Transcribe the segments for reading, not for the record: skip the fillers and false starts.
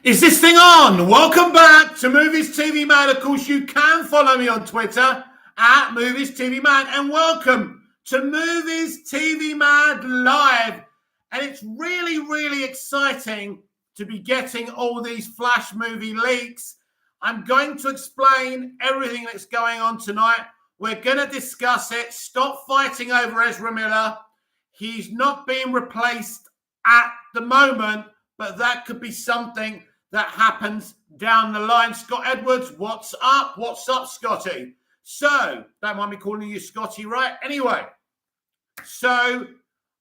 Is this thing on? Welcome back to Movies TV Man. Of course, you can follow me on Twitter at Movies TV Man. And welcome to Movies TV Man Live. And it's really, really exciting to be getting all these Flash movie leaks. I'm going to explain everything that's going on tonight. We're going to discuss it. Stop fighting over Ezra Miller. He's not being replaced at the moment, but that could be something that happens down the line. Scott Edwards, what's up? What's up, Scotty? So, don't mind me calling you Scotty, right? Anyway, so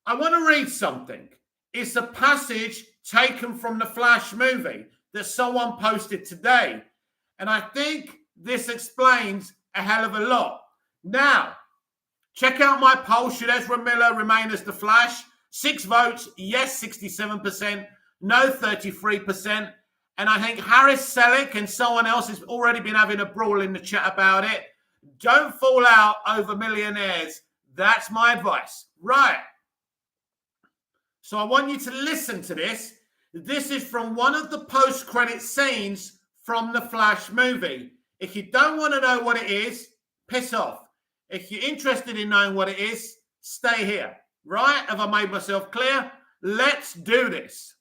I want to read something. It's a passage taken from the Flash movie that someone posted today. And I think this explains a hell of a lot. Now, check out my poll. Should Ezra Miller remain as the Flash? 6 votes, yes, 67%, no, 33%. And I think Harris Selick and someone else has already been having a brawl in the chat about it. Don't fall out over millionaires. That's my advice. Right. So I want you to listen to this. This is from one of the post-credit scenes from the Flash movie. If you don't want to know what it is, piss off. If you're interested in knowing what it is, stay here. Right? Have I made myself clear? Let's do this.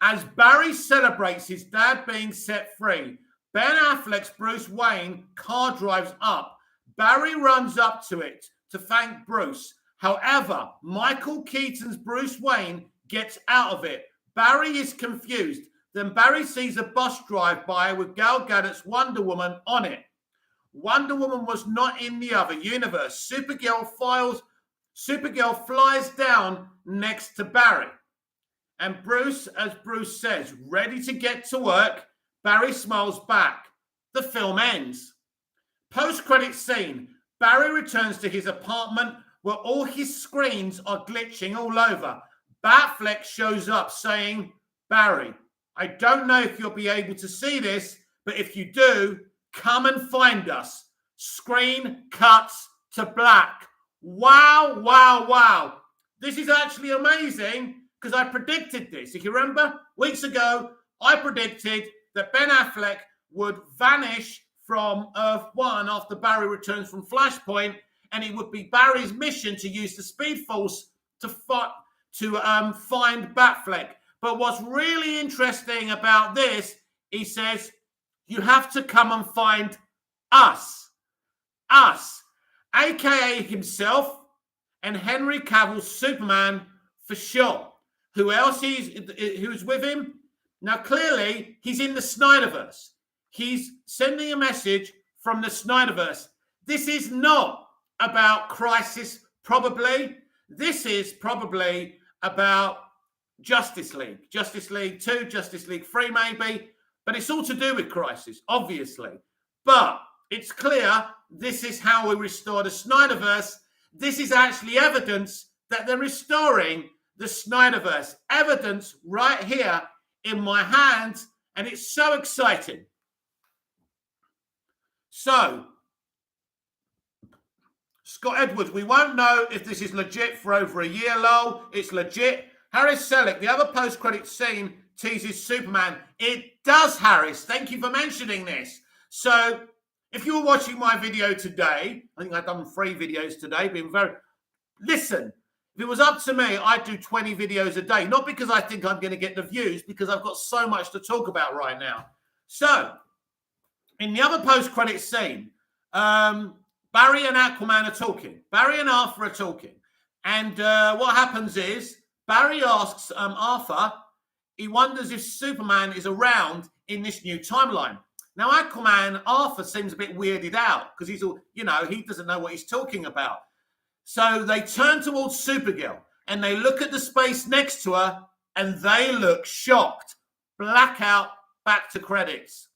As Barry celebrates his dad being set free, Ben Affleck's Bruce Wayne car drives up. Barry runs up to it to thank Bruce. However, Michael Keaton's Bruce Wayne gets out of it. Barry is confused. Then Barry sees a bus drive by with Gal Gadot's Wonder Woman on it. Wonder Woman was not in the other universe. Supergirl flies down next to Barry. And Bruce, as Bruce says, ready to get to work, Barry smiles back. The film ends. Post-credit scene. Barry returns to his apartment where all his screens are glitching all over. Batfleck shows up saying, Barry, I don't know if you'll be able to see this, but if you do, come and find us. Screen cuts to black. Wow, wow, wow. This is actually amazing because I predicted this. If you remember, weeks ago, I predicted that Ben Affleck would vanish from Earth 1 after Barry returns from Flashpoint, and it would be Barry's mission to use the Speed Force to find Batfleck. But what's really interesting about this, he says, you have to come and find us. Us. AKA himself and Henry Cavill's Superman for sure. Who else who's with him? Now, clearly, he's in the Snyderverse. He's sending a message from the Snyderverse. This is not about Crisis, probably. This is probably about Justice League. Justice League 2, Justice League 3, maybe. But it's all to do with Crisis, obviously. But it's clear this is how we restore the Snyderverse. This is actually evidence that they're restoring the Snyderverse. Evidence right here in my hands, and it's so exciting. So, Scott Edwards, we won't know if this is legit for over a year, lol. It's legit. Harris Selick, the other post-credit scene teases Superman. It does, Harris. Thank you for mentioning this. So, if you were watching my video today, I think I've done 3 videos today, listen, if it was up to me, I'd do 20 videos a day. Not because I think I'm going to get the views, because I've got so much to talk about right now. So, in the other post-credit scene, Barry and Aquaman are talking. Barry and Arthur are talking. And what happens is, Barry asks Arthur, he wonders if Superman is around in this new timeline. Now, Aquaman, Arthur seems a bit weirded out because he's all, he doesn't know what he's talking about. So they turn towards Supergirl and they look at the space next to her and they look shocked. Blackout, back to credits.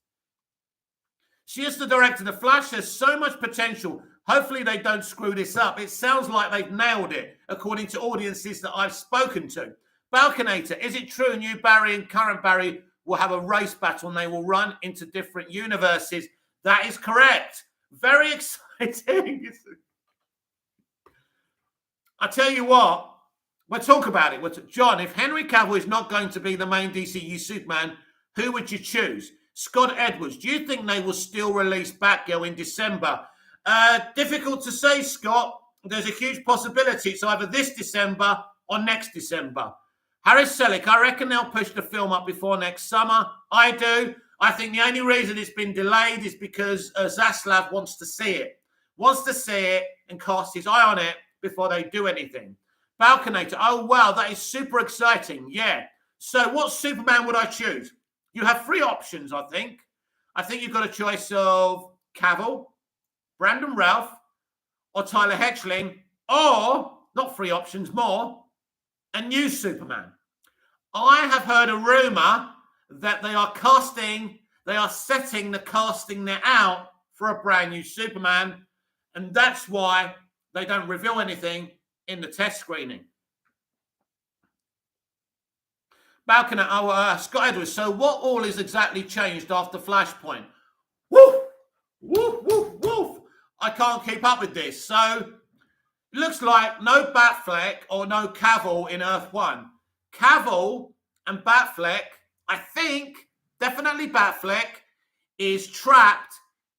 She is the director of The Flash. There's so much potential. Hopefully they don't screw this up. It sounds like they've nailed it, according to audiences that I've spoken to. Balconator, is it true new Barry and current Barry will have a race battle and they will run into different universes? That is correct. Very exciting. I tell you what, we'll talk about it. John, if Henry Cavill is not going to be the main DCU Superman, who would you choose? Scott Edwards, do you think they will still release Batgirl in December? Difficult to say, Scott. There's a huge possibility it's either this December or next December. Harris Selick, I reckon they'll push the film up before next summer. I do. I think the only reason it's been delayed is because Zaslav wants to see it. Wants to see it and cast his eye on it before they do anything. Balconator, oh, wow, that is super exciting. Yeah. So what Superman would I choose? You have three options, I think. I think you've got a choice of Cavill, Brandon Routh, or Tyler Hoechlin, or, not three options, more, a new Superman. I have heard a rumor that they are setting the casting net out for a brand new Superman, and that's why they don't reveal anything in the test screening. Balcony, Scott Edwards, so what all is exactly changed after Flashpoint? Woof, woof, woof, woof. I can't keep up with this. So it looks like no Batfleck or no Cavill in Earth 1. Cavill and Batfleck, I think, definitely Batfleck, is trapped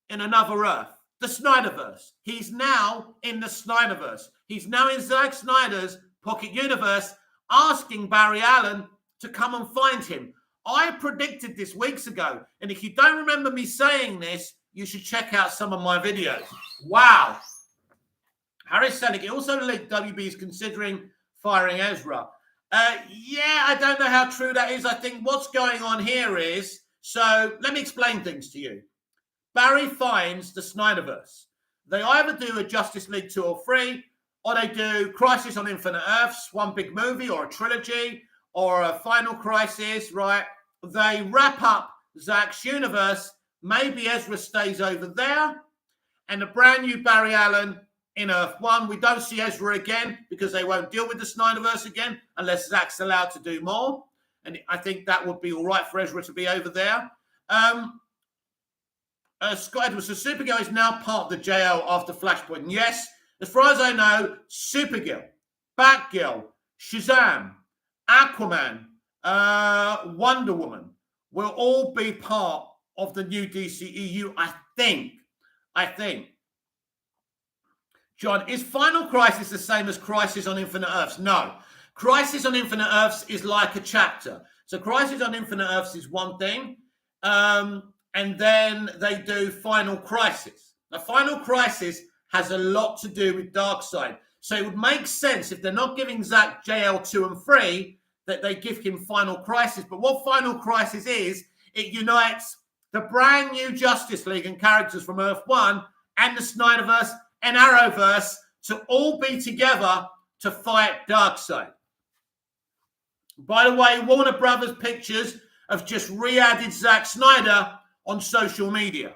in another Earth, the Snyderverse. He's now in the Snyderverse. He's now in Zack Snyder's pocket universe, asking Barry Allen to come and find him. I predicted this weeks ago, and if you don't remember me saying this, you should check out some of my videos. Wow. Harris Selick, it also linked WB is considering firing Ezra. Yeah, I don't know how true that is. I think what's going on here is, so let me explain things to you. Barry finds the Snyderverse. They either do a Justice League 2 or 3, or they do Crisis on Infinite Earths, one big movie or a trilogy, or a Final Crisis, right? They wrap up Zack's universe. Maybe Ezra stays over there, and a brand new Barry Allen in Earth 1. We don't see Ezra again because they won't deal with the Snyderverse again unless Zack's allowed to do more. And I think that would be all right for Ezra to be over there. Scott Edwards, so Supergirl is now part of the JL after Flashpoint. And yes, as far as I know, Supergirl, Batgirl, Shazam, Aquaman, Wonder Woman will all be part of the new DCEU, I think. John, is Final Crisis the same as Crisis on Infinite Earths? No. Crisis on Infinite Earths is like a chapter. So Crisis on Infinite Earths is one thing, and then they do Final Crisis. Now, Final Crisis has a lot to do with Darkseid. So it would make sense if they're not giving Zack JL2 and 3, that they give him Final Crisis. But what Final Crisis is, it unites the brand new Justice League and characters from Earth 1 and the Snyderverse and Arrowverse to all be together to fight Darkseid. By the way, Warner Brothers Pictures have just re-added Zack Snyder on social media.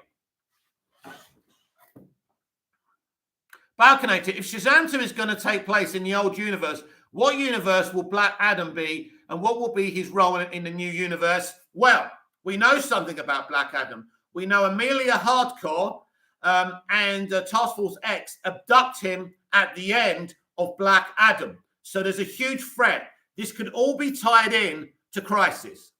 Balconator, if Shazam 2 is going to take place in the old universe, what universe will Black Adam be, and what will be his role in the new universe? Well, we know something about Black Adam. We know Amelia Hardcore and Task Force X abduct him at the end of Black Adam. So there's a huge threat. This could all be tied in to Crisis.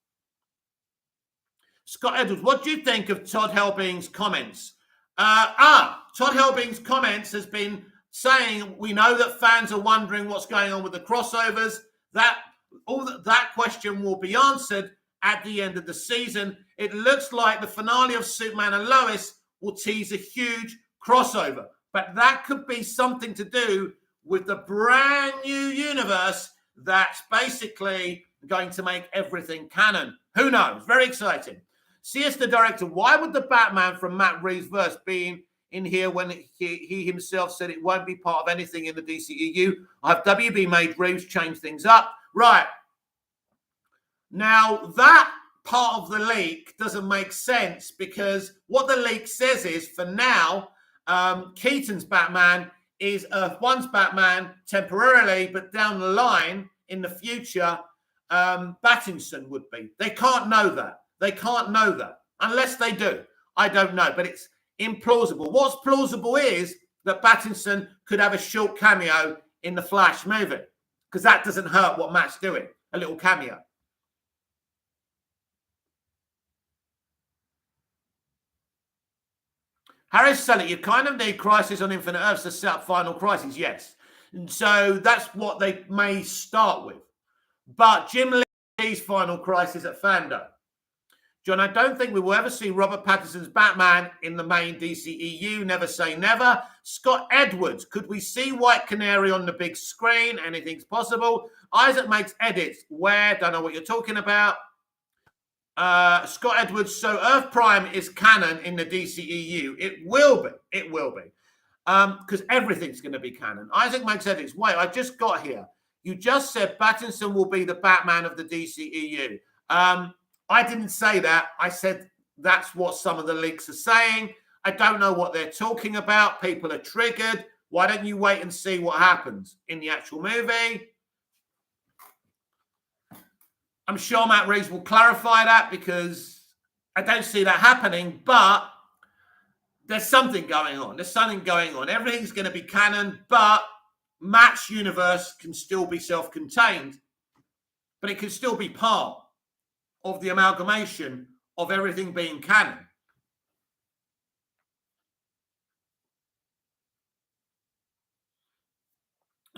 Scott Edwards, what do you think of Todd Helbing's comments? Todd Helbing's comments has been saying we know that fans are wondering what's going on with the crossovers. That question will be answered at the end of the season. It looks like the finale of Superman and Lois will tease a huge crossover, but that could be something to do with the brand new universe that's basically going to make everything canon. Who knows? Very exciting. CS the director, why would the Batman from Matt Reeves' verse be in here when he himself said it won't be part of anything in the DCEU? I have WB made Reeves change things up. Right. Now, that part of the leak doesn't make sense because what the leak says is, for now, Keaton's Batman is Earth 1's Batman temporarily, but down the line, in the future, Pattinson would be. They can't know that. They can't know that. Unless they do. I don't know, but it's implausible. What's plausible is that Pattinson could have a short cameo in the Flash movie, because that doesn't hurt what Matt's doing, a little cameo. Harris Selleck, you kind of need Crisis on Infinite Earths to set up Final Crisis, yes. And so that's what they may start with. But Jim Lee's Final Crisis at Fandom. John, I don't think we will ever see Robert Pattinson's Batman in the main DCEU. Never say never. Scott Edwards, could we see White Canary on the big screen? Anything's possible. Isaac makes edits. Where? Don't know what you're talking about. Scott Edwards, so Earth Prime is canon in the DCEU. It will be. It will be. Because everything's going to be canon. Isaac makes edits. Wait, I just got here. You just said Pattinson will be the Batman of the DCEU. I didn't say that. I said that's what some of the leaks are saying. I don't know what they're talking about. People are triggered. Why don't you wait and see what happens in the actual movie? I'm sure Matt Reeves will clarify that because I don't see that happening, but there's something going on. There's something going on. Everything's going to be canon, but Matt's universe can still be self-contained, but it can still be part of the amalgamation of everything being canon.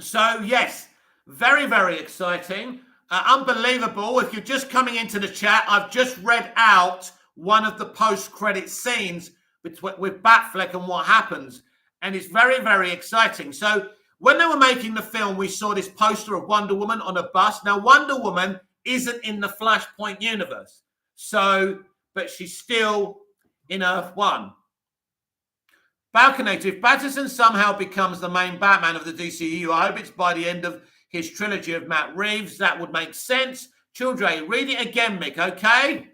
So, yes, very, very exciting. Unbelievable. If you're just coming into the chat, I've just read out one of the post-credit scenes with Batfleck and what happens. And it's very, very exciting. So when they were making the film, we saw this poster of Wonder Woman on a bus. Now, Wonder Woman isn't in the Flashpoint universe. So, but she's still in Earth 1. Balconator, if Pattinson somehow becomes the main Batman of the DCEU, I hope it's by the end of his trilogy of Matt Reeves. That would make sense. Children, read it again, Mick, okay?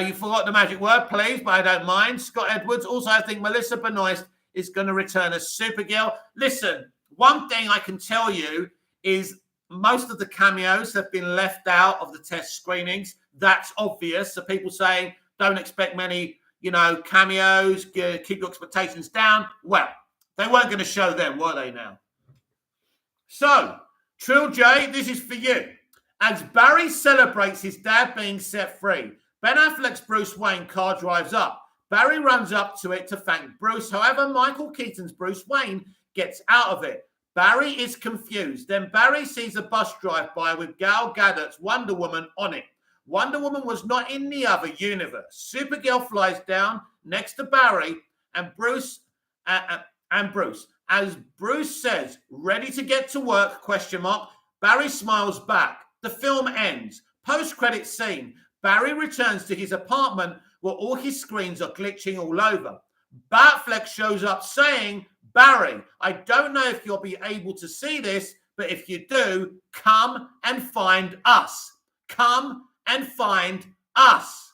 You forgot the magic word, please, but I don't mind. Scott Edwards. Also, I think Melissa Benoist is going to return as Supergirl. Listen, one thing I can tell you is most of the cameos have been left out of the test screenings. That's obvious. So people saying, don't expect many, cameos, keep your expectations down. Well, they weren't going to show them, were they now? So, Trill J, this is for you. As Barry celebrates his dad being set free, Ben Affleck's Bruce Wayne car drives up. Barry runs up to it to thank Bruce. However, Michael Keaton's Bruce Wayne gets out of it. Barry is confused. Then Barry sees a bus drive by with Gal Gadot's Wonder Woman on it. Wonder Woman was not in the other universe. Supergirl flies down next to Barry and Bruce. As Bruce says, ready to get to work, ? Barry smiles back. The film ends. Post-credit scene. Barry returns to his apartment where all his screens are glitching all over. Batfleck shows up saying, Barry, I don't know if you'll be able to see this, but if you do, come and find us. Come and find us.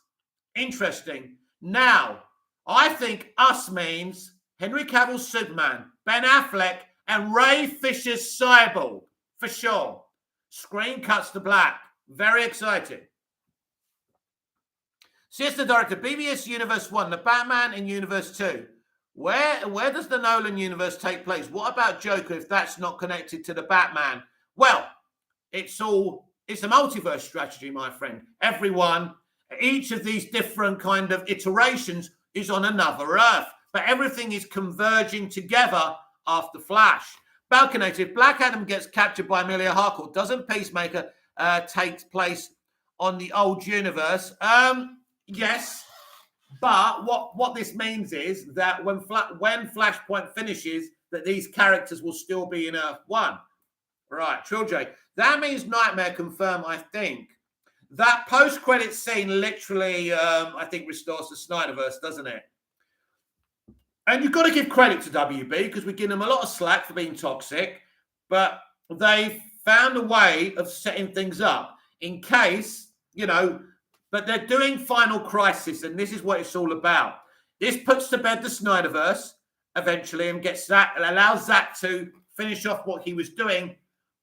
Interesting. Now, I think us means Henry Cavill's Superman, Ben Affleck, and Ray Fisher's Cyborg, for sure. Screen cuts to black. Very exciting. Sister Director, BBS Universe 1, the Batman in Universe 2. Where does the Nolan universe take place? What about Joker if that's not connected to the Batman? Well, it's a multiverse strategy, my friend. Each of these different kind of iterations is on another Earth, but everything is converging together after Flash. Balconator, if Black Adam gets captured by Amelia Harcourt, doesn't Peacemaker take place on the old universe? Yes, but what this means is that when Flashpoint finishes, that these characters will still be in Earth 1. Right, Trill J. That means Nightmare confirm, I think. That post-credit scene literally, I think, restores the Snyderverse, doesn't it? And you've got to give credit to WB because we give them a lot of slack for being toxic, but they found a way of setting things up in case, but they're doing Final Crisis, and this is what it's all about. This puts to bed the Snyderverse eventually and allows Zack to finish off what he was doing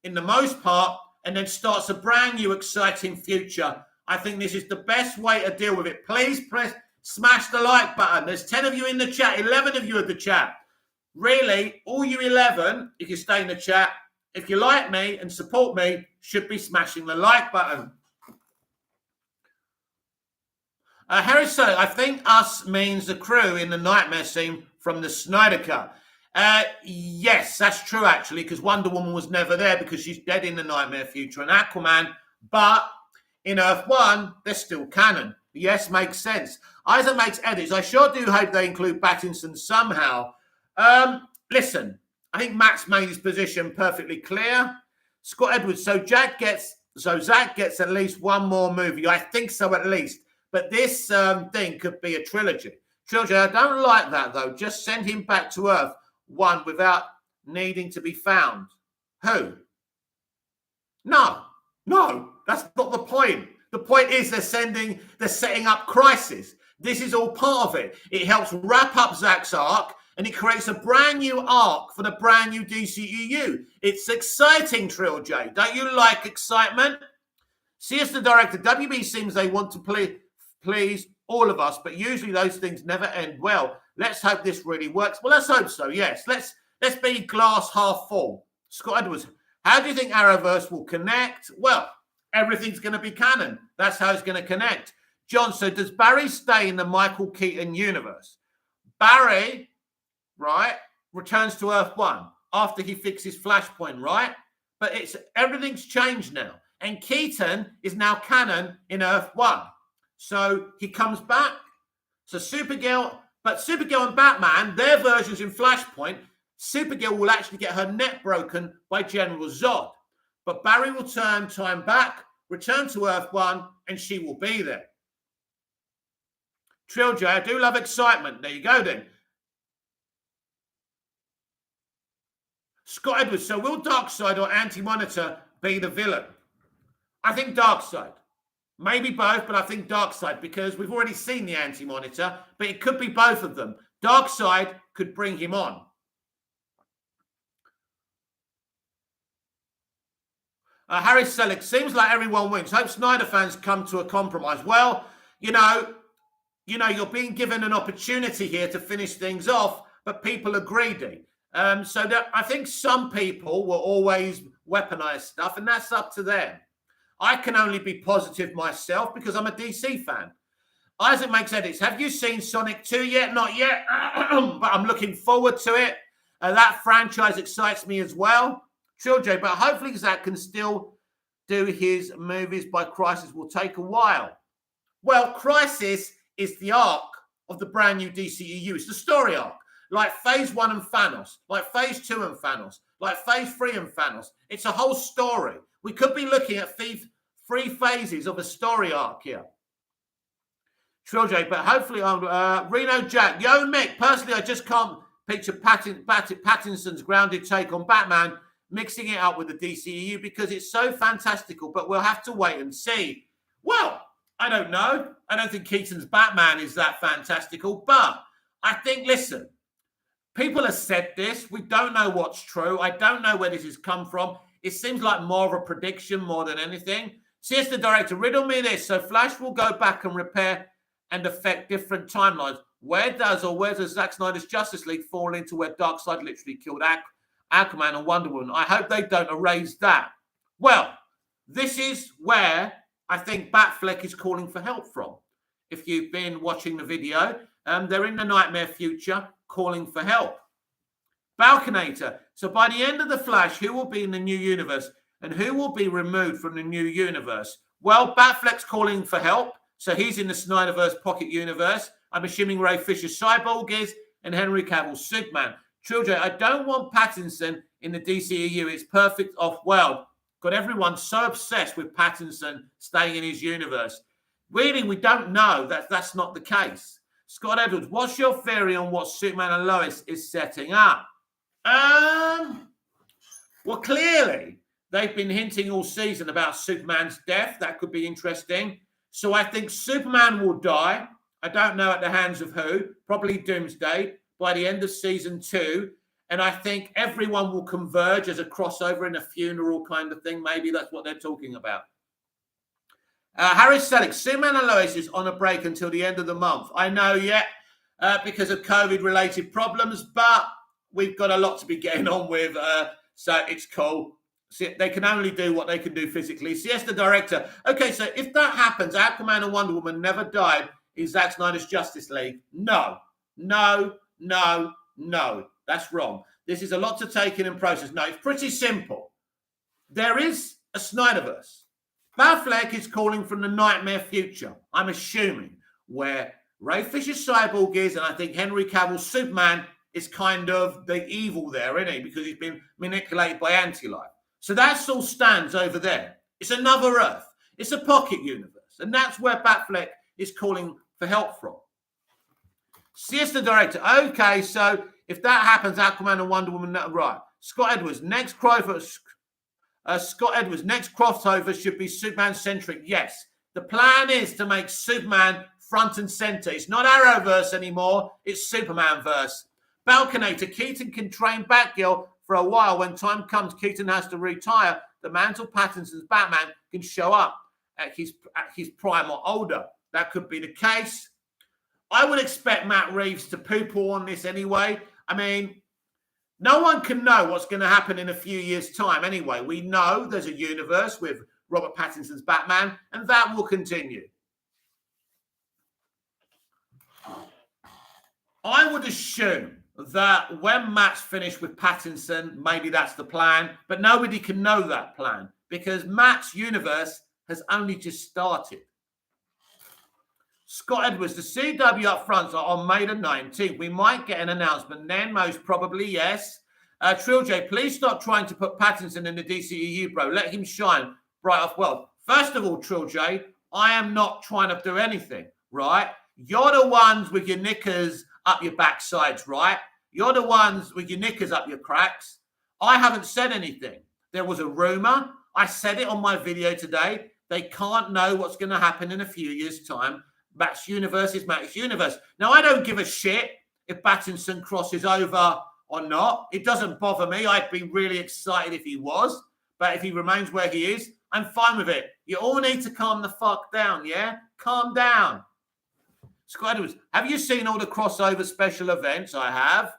in the most part and then starts a brand new exciting future. I think this is the best way to deal with it. Please smash the like button. There's 10 of you in the chat, 11 of you in the chat. Really, all you 11, if you stay in the chat, if you like me and support me, should be smashing the like button. Harry said, I think us means the crew in the Nightmare scene from the Snyder Cut. Yes, that's true, actually, because Wonder Woman was never there because she's dead in the Nightmare Future and Aquaman. But in Earth 1, they're still canon. Yes, makes sense. Isaac makes edits. I sure do hope they include Pattinson somehow. Listen, I think Matt's made his position perfectly clear. Scott Edwards, so Zach gets at least one more movie. I think so, at least. But this thing could be a trilogy. I don't like that, though. Just send him back to Earth 1 without needing to be found. Who? No, that's not the point. The point is they're setting up Crisis. This is all part of it. It helps wrap up Zach's arc, and it creates a brand new arc for the brand new DCEU. It's exciting, Trill J. Don't you like excitement? See, as the director, WB seems they want to please all of us, but usually those things never end well. Let's hope this really works. Well, let's hope so, yes. Let's be glass half full. Scott Edwards, how do you think Arrowverse will connect? Well, everything's going to be canon. That's how it's going to connect. John, so does Barry stay in the Michael Keaton universe? Barry, right, returns to Earth 1 after he fixes Flashpoint, right? But everything's changed now. And Keaton is now canon in Earth 1. So he comes back. So Supergirl and Batman, their versions in Flashpoint, Supergirl will actually get her neck broken by General Zod. But Barry will turn time back, return to Earth 1, and she will be there. Trill J, I do love excitement. There you go then. Scott Edwards, so will Darkseid or Anti-Monitor be the villain? I think Darkseid. Maybe both, but I think Darkseid, because we've already seen the Anti-Monitor, but it could be both of them. Darkseid could bring him on. Harry Selick, seems like everyone wins. Hope Snyder fans come to a compromise. Well, you know, you're being given an opportunity here to finish things off, but people are greedy. I think some people will always weaponize stuff, and that's up to them. I can only be positive myself because I'm a DC fan. Isaac makes edits. Have you seen Sonic 2 yet? Not yet, but I'm looking forward to it. That franchise excites me as well. Trill J, but hopefully Zach can still do his movies by Crisis. Will take a while. Well, Crisis is the arc of the brand new DCEU. It's the story arc. Like Phase 1 and Thanos, like Phase 2 and Thanos, like Phase 3 and Thanos. It's a whole story. We could be looking at three phases of a story arc here. Trill J, but hopefully Reno Jack. Yo, Mick, personally, I just can't picture Pattinson's grounded take on Batman mixing it up with the DCEU because it's so fantastical, but we'll have to wait and see. Well, I don't know. I don't think Keaton's Batman is that fantastical, but I think, listen, people have said this. We don't know what's true. I don't know where this has come from. It seems like more of a prediction more than anything. Says the director, riddle me this. So Flash will go back and repair and affect different timelines. Where does Zack Snyder's Justice League fall into where Darkseid literally killed Aquaman and Wonder Woman? I hope they don't erase that. Well, this is where I think Batfleck is calling for help from. If you've been watching the video, they're in the Nightmare Future calling for help. Balconator. So by the end of The Flash, who will be in the new universe and who will be removed from the new universe? Well, Batfleck's calling for help. So he's in the Snyderverse Pocket Universe. I'm assuming Ray Fisher's Cyborg is and Henry Cavill's Superman. Trill J, I don't want Pattinson in the DCEU. It's perfect off-world. Got everyone so obsessed with Pattinson staying in his universe. Really, we don't know that that's not the case. Scott Edwards, what's your theory on what Superman and Lois is setting up? Well, clearly, they've been hinting all season about Superman's death. That could be interesting. So I think Superman will die. I don't know at the hands of who. Probably Doomsday by the end of season 2. And I think everyone will converge as a crossover in a funeral kind of thing. Maybe that's what they're talking about. Harris Selick, Superman and Lois is on a break until the end of the month. I know yet because of COVID-related problems, but we've got a lot to be getting on with, so it's cool. See, they can only do what they can do physically. Siesta Director. Okay, so if that happens, Aquaman and Wonder Woman never died in Zack Snyder's Justice League. No, No, that's wrong. This is a lot to take in and process. No, it's pretty simple. There is a Snyderverse. Batfleck is calling from the nightmare future, I'm assuming, where Ray Fisher's Cyborg is, and I think Henry Cavill's Superman is kind of the evil there, isn't he? Because he's been manipulated by anti-life. So that all stands over there. It's another Earth. It's a pocket universe. And that's where Batfleck is calling for help from. Siesta Director. Okay, so if that happens, Aquaman and Wonder Woman, right. Scott Edwards, next crossover should be Superman-centric. Yes. The plan is to make Superman front and center. It's not Arrowverse anymore. It's Superman-verse. Balconator, Keaton can train Batgirl for a while. When time comes, Keaton has to retire. The Mantle Pattinson's Batman can show up at his prime or older. That could be the case. I would expect Matt Reeves to poo-poo on this anyway. I mean, no one can know what's going to happen in a few years' time anyway. We know there's a universe with Robert Pattinson's Batman, and that will continue. I would assume that when Matt's finished with Pattinson, maybe that's the plan, but nobody can know that plan because Matt's universe has only just started. Scott Edwards, the CW up front are on May the 19th. We might get an announcement then, most probably, yes. Trilj, please stop trying to put Pattinson in the DCEU, bro. Let him shine bright off well. First of all, Trilj, I am not trying to do anything, right? You're the ones with your knickers up your backsides, right? You're the ones with your knickers up your cracks. I haven't said anything. There was a rumor. I said it on my video today. They can't know what's going to happen in a few years' time. Matt's universe is Matt's universe. Now, I don't give a shit if Pattinson crosses over or not. It doesn't bother me. I'd be really excited if he was. But if he remains where he is, I'm fine with it. You all need to calm the fuck down, yeah? Calm down. Scott Edwards, have you seen all the crossover special events? I have.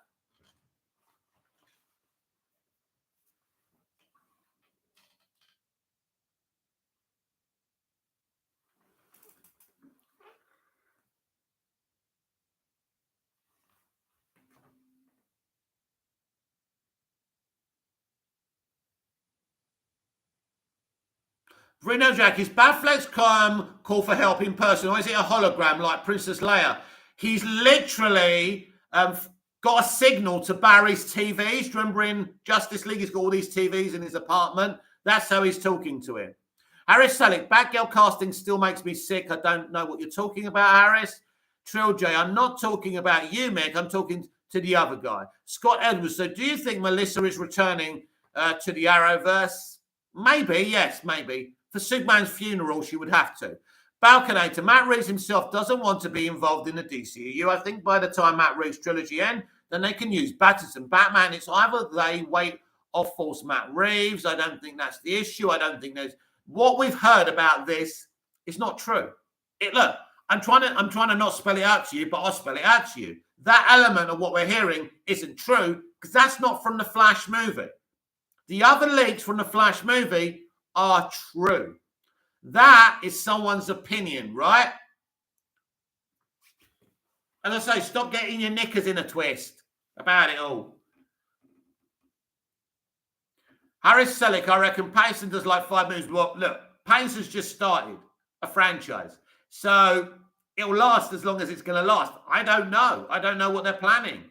Reno Jack, is Batfleck's call for help in person, or is it a hologram like Princess Leia? He's literally got a signal to Barry's TVs. Do you remember in Justice League, he's got all these TVs in his apartment? That's how he's talking to him. Harris Selick, Batgirl casting still makes me sick. I don't know what you're talking about, Harris. Trill J, I'm not talking about you, Mick. I'm talking to the other guy. Scott Edwards, so do you think Melissa is returning to the Arrowverse? Maybe, yes, maybe. For Superman's funeral, she would have to. Balconator, Matt Reeves himself doesn't want to be involved in the DCEU. I think by the time Matt Reeves' trilogy ends, then they can use Pattinson. Batman, it's either they wait or force Matt Reeves. I don't think that's the issue. I don't think there's... What we've heard about this is not true. Look, I'm trying to not spell it out to you, but I'll spell it out to you. That element of what we're hearing isn't true because that's not from the Flash movie. The other leaks from the Flash movie are true. That is someone's opinion, right? As I say, stop getting your knickers in a twist about it all. Harris Selick, I reckon Pattinson does like 5 movies. Well, look, Pattinson's just started a franchise. So it'll last as long as it's going to last. I don't know. I don't know what they're planning.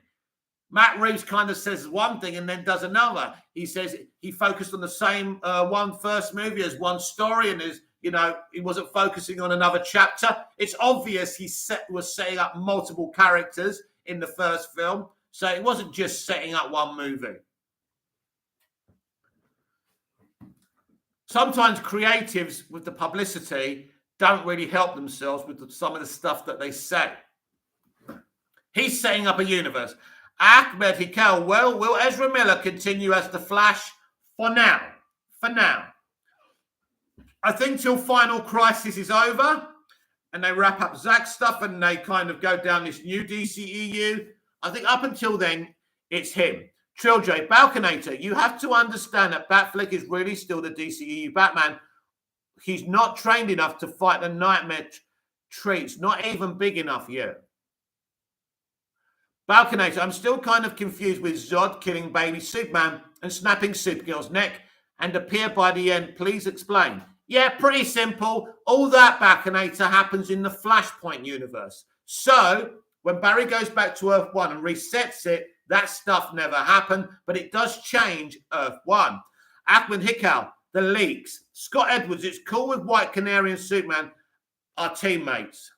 Matt Reeves kind of says one thing and then does another. He says he focused on the same one first movie as one story, and he wasn't focusing on another chapter. It's obvious he was setting up multiple characters in the first film, so it wasn't just setting up one movie. Sometimes creatives with the publicity don't really help themselves with some of the stuff that they say. He's setting up a universe. Ahmed Hikal, well, will Ezra Miller continue as the Flash for now? For now. I think till Final Crisis is over and they wrap up Zack's stuff and they kind of go down this new DCEU, I think up until then, it's him. Trill J, Balconator, you have to understand that Batfleck is really still the DCEU Batman. He's not trained enough to fight the nightmare treats, not even big enough yet. Balconator, I'm still kind of confused with Zod killing baby Superman and snapping Supergirl's neck and appear by the end. Please explain. Yeah, pretty simple. All that, Balconator, happens in the Flashpoint universe. So when Barry goes back to Earth 1 and resets it, that stuff never happened, but it does change Earth 1. Ahmed Hikal, the leaks. Scott Edwards, it's cool with White Canary and Superman are teammates.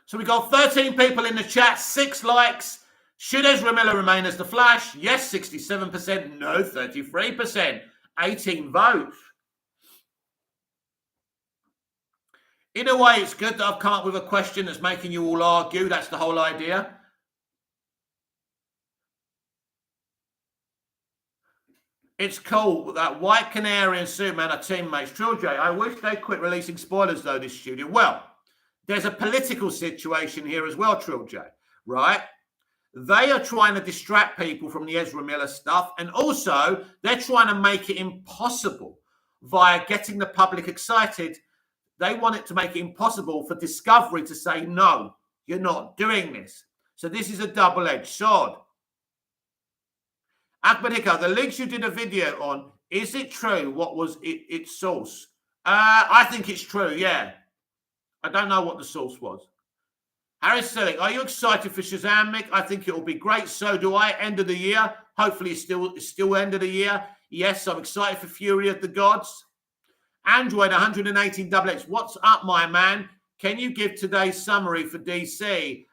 So we got 13 people in the chat, 6 likes. Should Ezra Miller remain as the Flash? Yes, 67%. No, 33%. 18 votes. In a way, it's good that I've come up with a question that's making you all argue. That's the whole idea. It's cool that White Canary and Superman are teammates. Trill J, I wish they quit releasing spoilers, though, this studio. Well, there's a political situation here as well, Trill J, right? They are trying to distract people from the Ezra Miller stuff, and also they're trying to make it impossible via getting the public excited. They want it to make it impossible for Discovery to say, no, you're not doing this. So this is a double-edged sword. Ahmed Hikar, the links you did a video on, is it true? What was its source? I think it's true, yeah. I don't know what the source was. Harris Selick, are you excited for Shazam, Mick? I think it will be great. So do I. End of the year. Hopefully it's still end of the year. Yes, I'm excited for Fury of the Gods. Android 118XX. What's up, my man? Can you give today's summary for DC?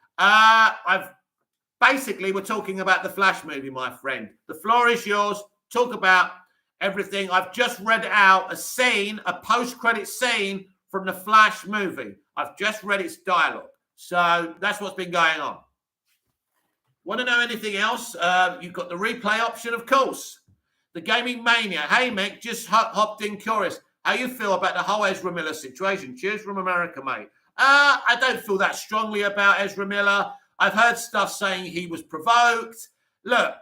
Basically, we're talking about the Flash movie, my friend. The floor is yours. Talk about everything. I've just read out a post-credit scene from the Flash movie. I've just read its dialogue. So that's what's been going on. Want to know anything else? You've got the replay option, of course. The Gaming Mania. Hey, Mick, just hopped in curious. How you feel about the whole Ezra Miller situation? Cheers from America, mate. I don't feel that strongly about Ezra Miller. I've heard stuff saying he was provoked. Look,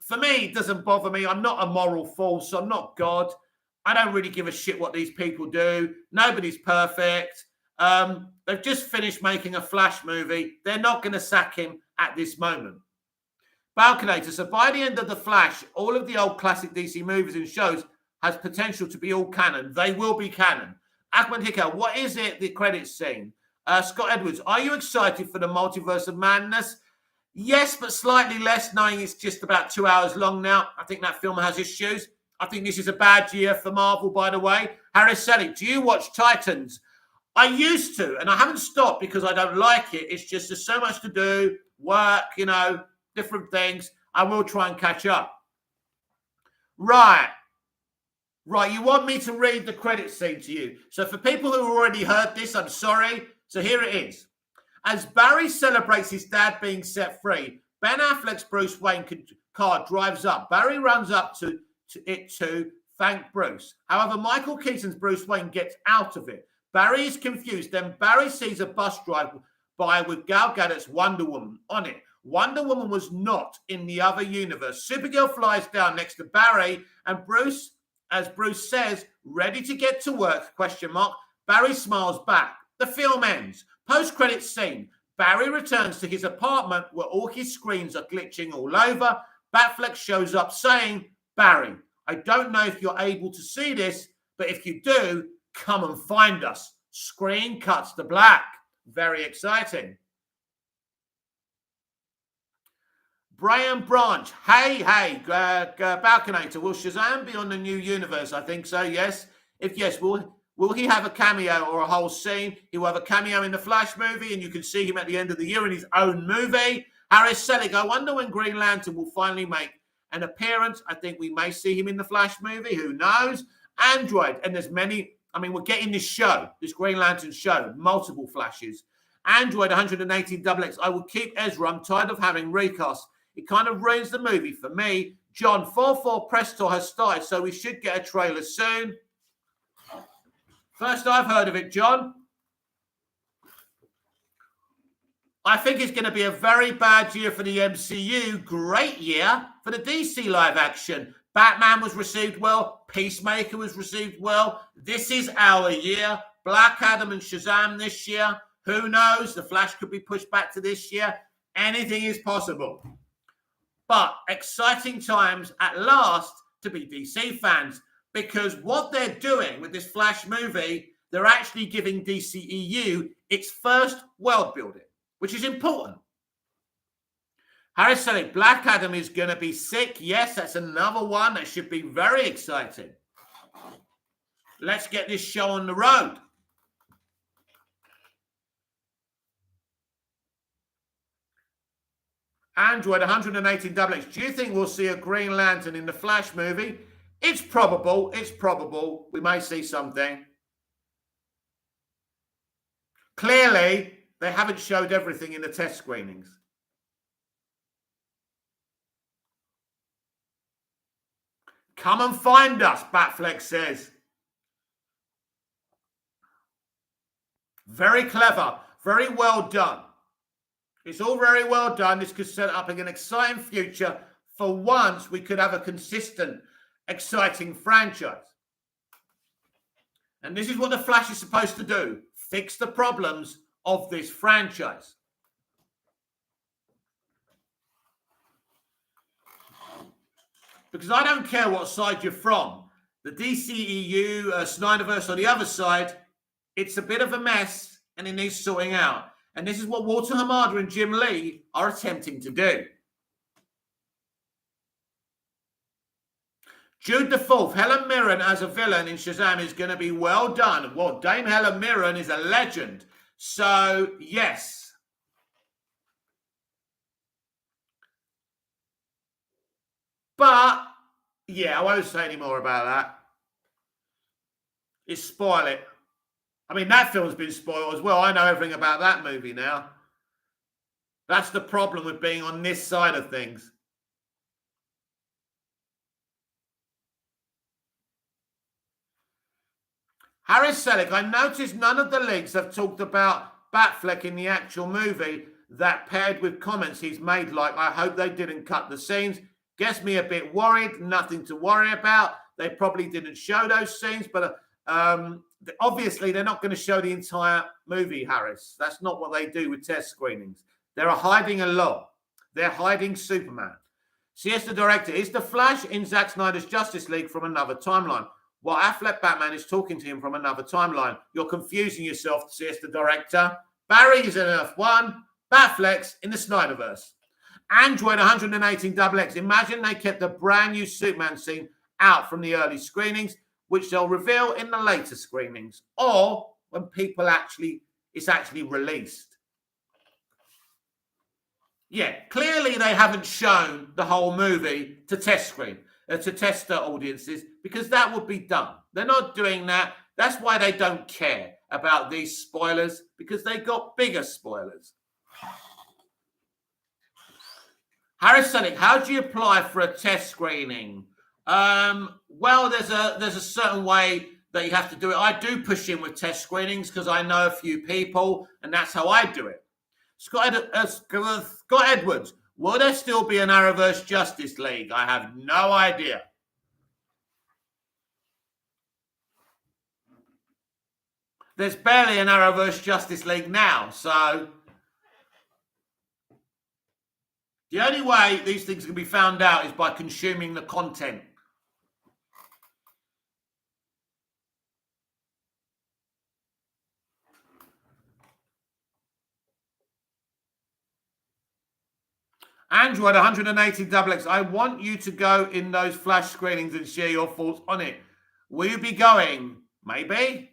for me, it doesn't bother me. I'm not a moral fool, so I'm not God. I don't really give a shit what these people do. Nobody's perfect. They've just finished making a Flash movie. They're not going to sack him at this moment. Balconator, so by the end of The Flash, all of the old classic DC movies and shows has potential to be all canon. They will be canon. Ahmed Hikal, what is it, the credits scene? Scott Edwards, are you excited for the Multiverse of Madness? Yes, but slightly less, knowing it's just about 2 hours long now. I think that film has issues. I think this is a bad year for Marvel, by the way. Harris Selick, do you watch Titans? I used to, and I haven't stopped because I don't like it. It's just there's so much to do, work, different things. I will try and catch up. Right. You want me to read the credit scene to you. So for people who already heard this, I'm sorry. So here it is. As Barry celebrates his dad being set free, Ben Affleck's Bruce Wayne car drives up. Barry runs up to thank Bruce. However, Michael Keaton's Bruce Wayne gets out of it. Barry is confused. Then Barry sees a bus drive by with Gal Gadot's Wonder Woman on it. Wonder Woman was not in the other universe. Supergirl flies down next to Barry, and Bruce, as Bruce says, ready to get to work, ? Barry smiles back. The film ends. Post-credits scene. Barry returns to his apartment where all his screens are glitching all over. Batfleck shows up saying, Barry, I don't know if you're able to see this, but if you do, come and find us. Screen cuts to black. Very exciting. Brian Branch. Hey, Balconator. Will Shazam be on the new universe? I think so, yes. If yes, will he have a cameo or a whole scene? He will have a cameo in the Flash movie, and you can see him at the end of the year in his own movie. Harris Selick. I wonder when Green Lantern will finally make an appearance. I think we may see him in the Flash movie. Who knows? Android. And there's many. I mean, we're getting this Green Lantern show, multiple Flashes. Android 118XX. I will keep Ezra. I'm tired of having recasts. It kind of ruins the movie for me. John, 4-4 press tour has started, so we should get a trailer soon. First I've heard of it, John. I think it's going to be a very bad year for the MCU. Great year for the DC live action. Batman was received well. Peacemaker was received well. This is our year. Black Adam and Shazam this year. Who knows? The Flash could be pushed back to this year. Anything is possible. But exciting times at last to be DC fans, because what they're doing with this Flash movie, they're actually giving DCEU its first world building, which is important. Harris said Black Adam is going to be sick. Yes, that's another one that should be very exciting. Let's get this show on the road. Android 118 XX. Do you think we'll see a Green Lantern in the Flash movie? It's probable. It's probable. We may see something. Clearly, they haven't showed everything in the test screenings. Come and find us, Batfleck says. Very clever. Very well done. It's all very well done. This could set up an exciting future. For once, we could have a consistent, exciting franchise. And this is what the Flash is supposed to do. Fix the problems of this franchise. Because I don't care what side you're from. The DCEU, Snyderverse on the other side, it's a bit of a mess and it needs sorting out. And this is what Walter Hamada and Jim Lee are attempting to do. Jude the Fourth, Helen Mirren as a villain in Shazam is going to be well done. Well, Dame Helen Mirren is a legend. So, yes. But, yeah, I won't say any more about that. It's spoil it. I mean, that film's been spoiled as well. I know everything about that movie now. That's the problem with being on this side of things. Harris Selick, I noticed none of the leaks have talked about Batfleck in the actual movie, that paired with comments he's made like, I hope they didn't cut the scenes. Gets me a bit worried. Nothing to worry about. They probably didn't show those scenes, but obviously, they're not going to show the entire movie, Harris. That's not what they do with test screenings. They're hiding a lot. They're hiding Superman. CS the director, is the Flash in Zack Snyder's Justice League from another timeline? Well, Affleck Batman is talking to him from another timeline. You're confusing yourself, CS the director. Barry's in Earth 1. Batfleck's in the Snyderverse. Android 118 XX. Imagine they kept the brand new Superman scene out from the early screenings, which they'll reveal in the later screenings, or when it's actually released. Yeah, clearly they haven't shown the whole movie to test the audiences, because that would be dumb. They're not doing that. That's why they don't care about these spoilers, because they got bigger spoilers. Harris Sonic, how do you apply for a test screening? Well, there's a certain way that you have to do it. I do push in with test screenings because I know a few people, and that's how I do it. Scott Edwards, will there still be an Arrowverse Justice League? I have no idea. There's barely an Arrowverse Justice League now, so the only way these things can be found out is by consuming the content. Android 180 XX, I want you to go in those Flash screenings and share your thoughts on it. Will you be going? Maybe.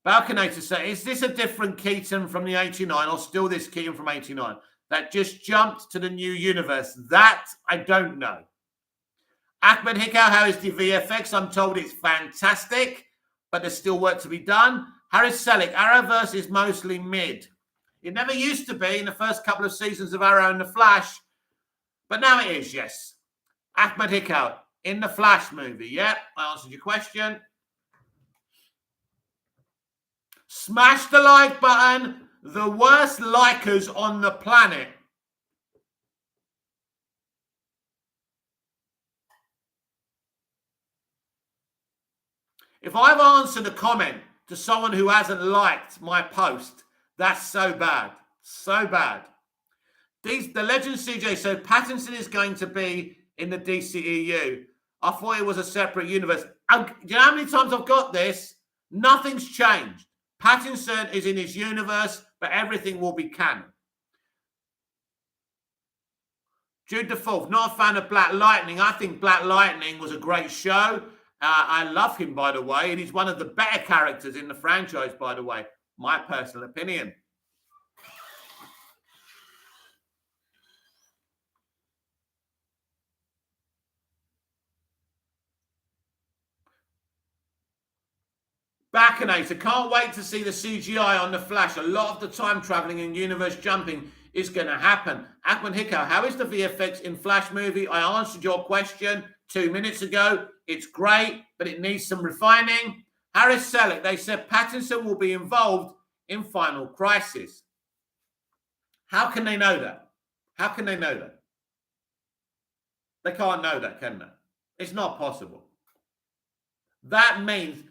Balconator says, is this a different Keaton from the 89 or still this Keaton from 89 that just jumped to the new universe? That I don't know. Ahmed Hikau, how is the VFX? I'm told it's fantastic, but there's still work to be done. Harris Selick, Arrowverse is mostly mid. It never used to be in the first couple of seasons of Arrow and the Flash, but now it is, yes. Ahmed Hikau, in the Flash movie. Yep, I answered your question. Smash the like button. The worst likers on the planet. If I've answered a comment to someone who hasn't liked my post. That's so bad. So bad. The Legend CJ said Pattinson is going to be in the DCEU. I thought it was a separate universe. Do you know how many times I've got this? Nothing's changed. Pattinson is in his universe, but everything will be canon. Jude the Fourth, not a fan of Black Lightning. I think Black Lightning was a great show. I love him, by the way, and he's one of the better characters in the franchise, by the way. My personal opinion. Baconator, can't wait to see the CGI on the Flash. A lot of the time traveling and universe jumping is going to happen. Akman Hickow, how is the VFX in Flash movie? I answered your question 2 minutes ago. It's great, but it needs some refining. Harris Selleck, they said Pattinson will be involved in Final Crisis. How can they know that? How can they know that? They can't know that, can they? It's not possible. That means...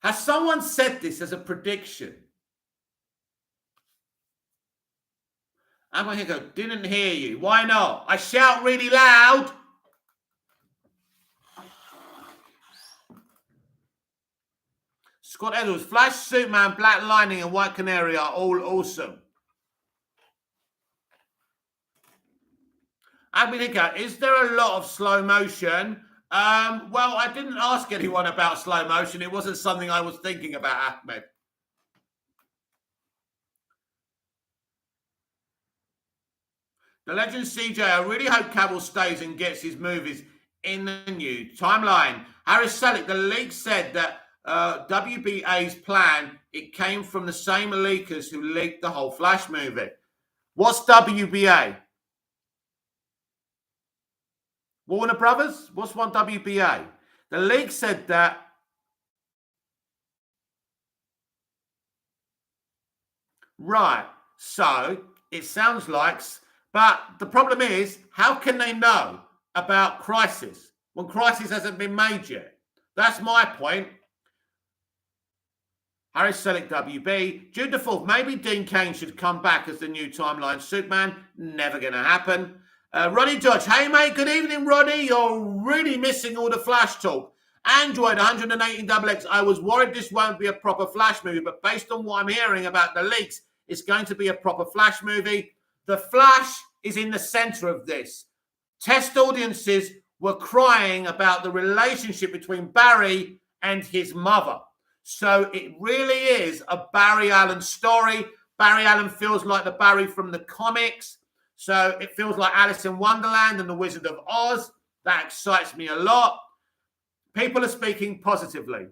Has someone said this as a prediction? I'm going to go, didn't hear you. Why not? I shout really loud. Scott Edwards, Flash, Superman, Black Lightning, and White Canary are all awesome. Abhinika, is there a lot of slow motion? Well, I didn't ask anyone about slow motion. It wasn't something I was thinking about, Ahmed. The Legend CJ, I really hope Cavill stays and gets his movies in the new timeline. Harris Selleck, the leak said that WBA's plan, it came from the same leakers who leaked the whole Flash movie. What's WBA? Warner Brothers? What's one WBA? The leak said that right. So it sounds like, but the problem is, how can they know about Crisis when Crisis hasn't been made yet? That's my point. Harry Selleck, WB. Jude the Fourth, maybe Dean Cain should come back as the new timeline Superman. Never going to happen. Ronnie Dodge, hey mate, good evening, Ronnie. You're really missing all the Flash talk. Android 118XX, I was worried this won't be a proper Flash movie, but based on what I'm hearing about the leaks, it's going to be a proper Flash movie. The Flash is in the center of this. Test audiences were crying about the relationship between Barry and his mother. So it really is a Barry Allen story. Barry Allen feels like the Barry from the comics. So it feels like Alice in Wonderland and the Wizard of Oz. That excites me a lot. People are speaking positively.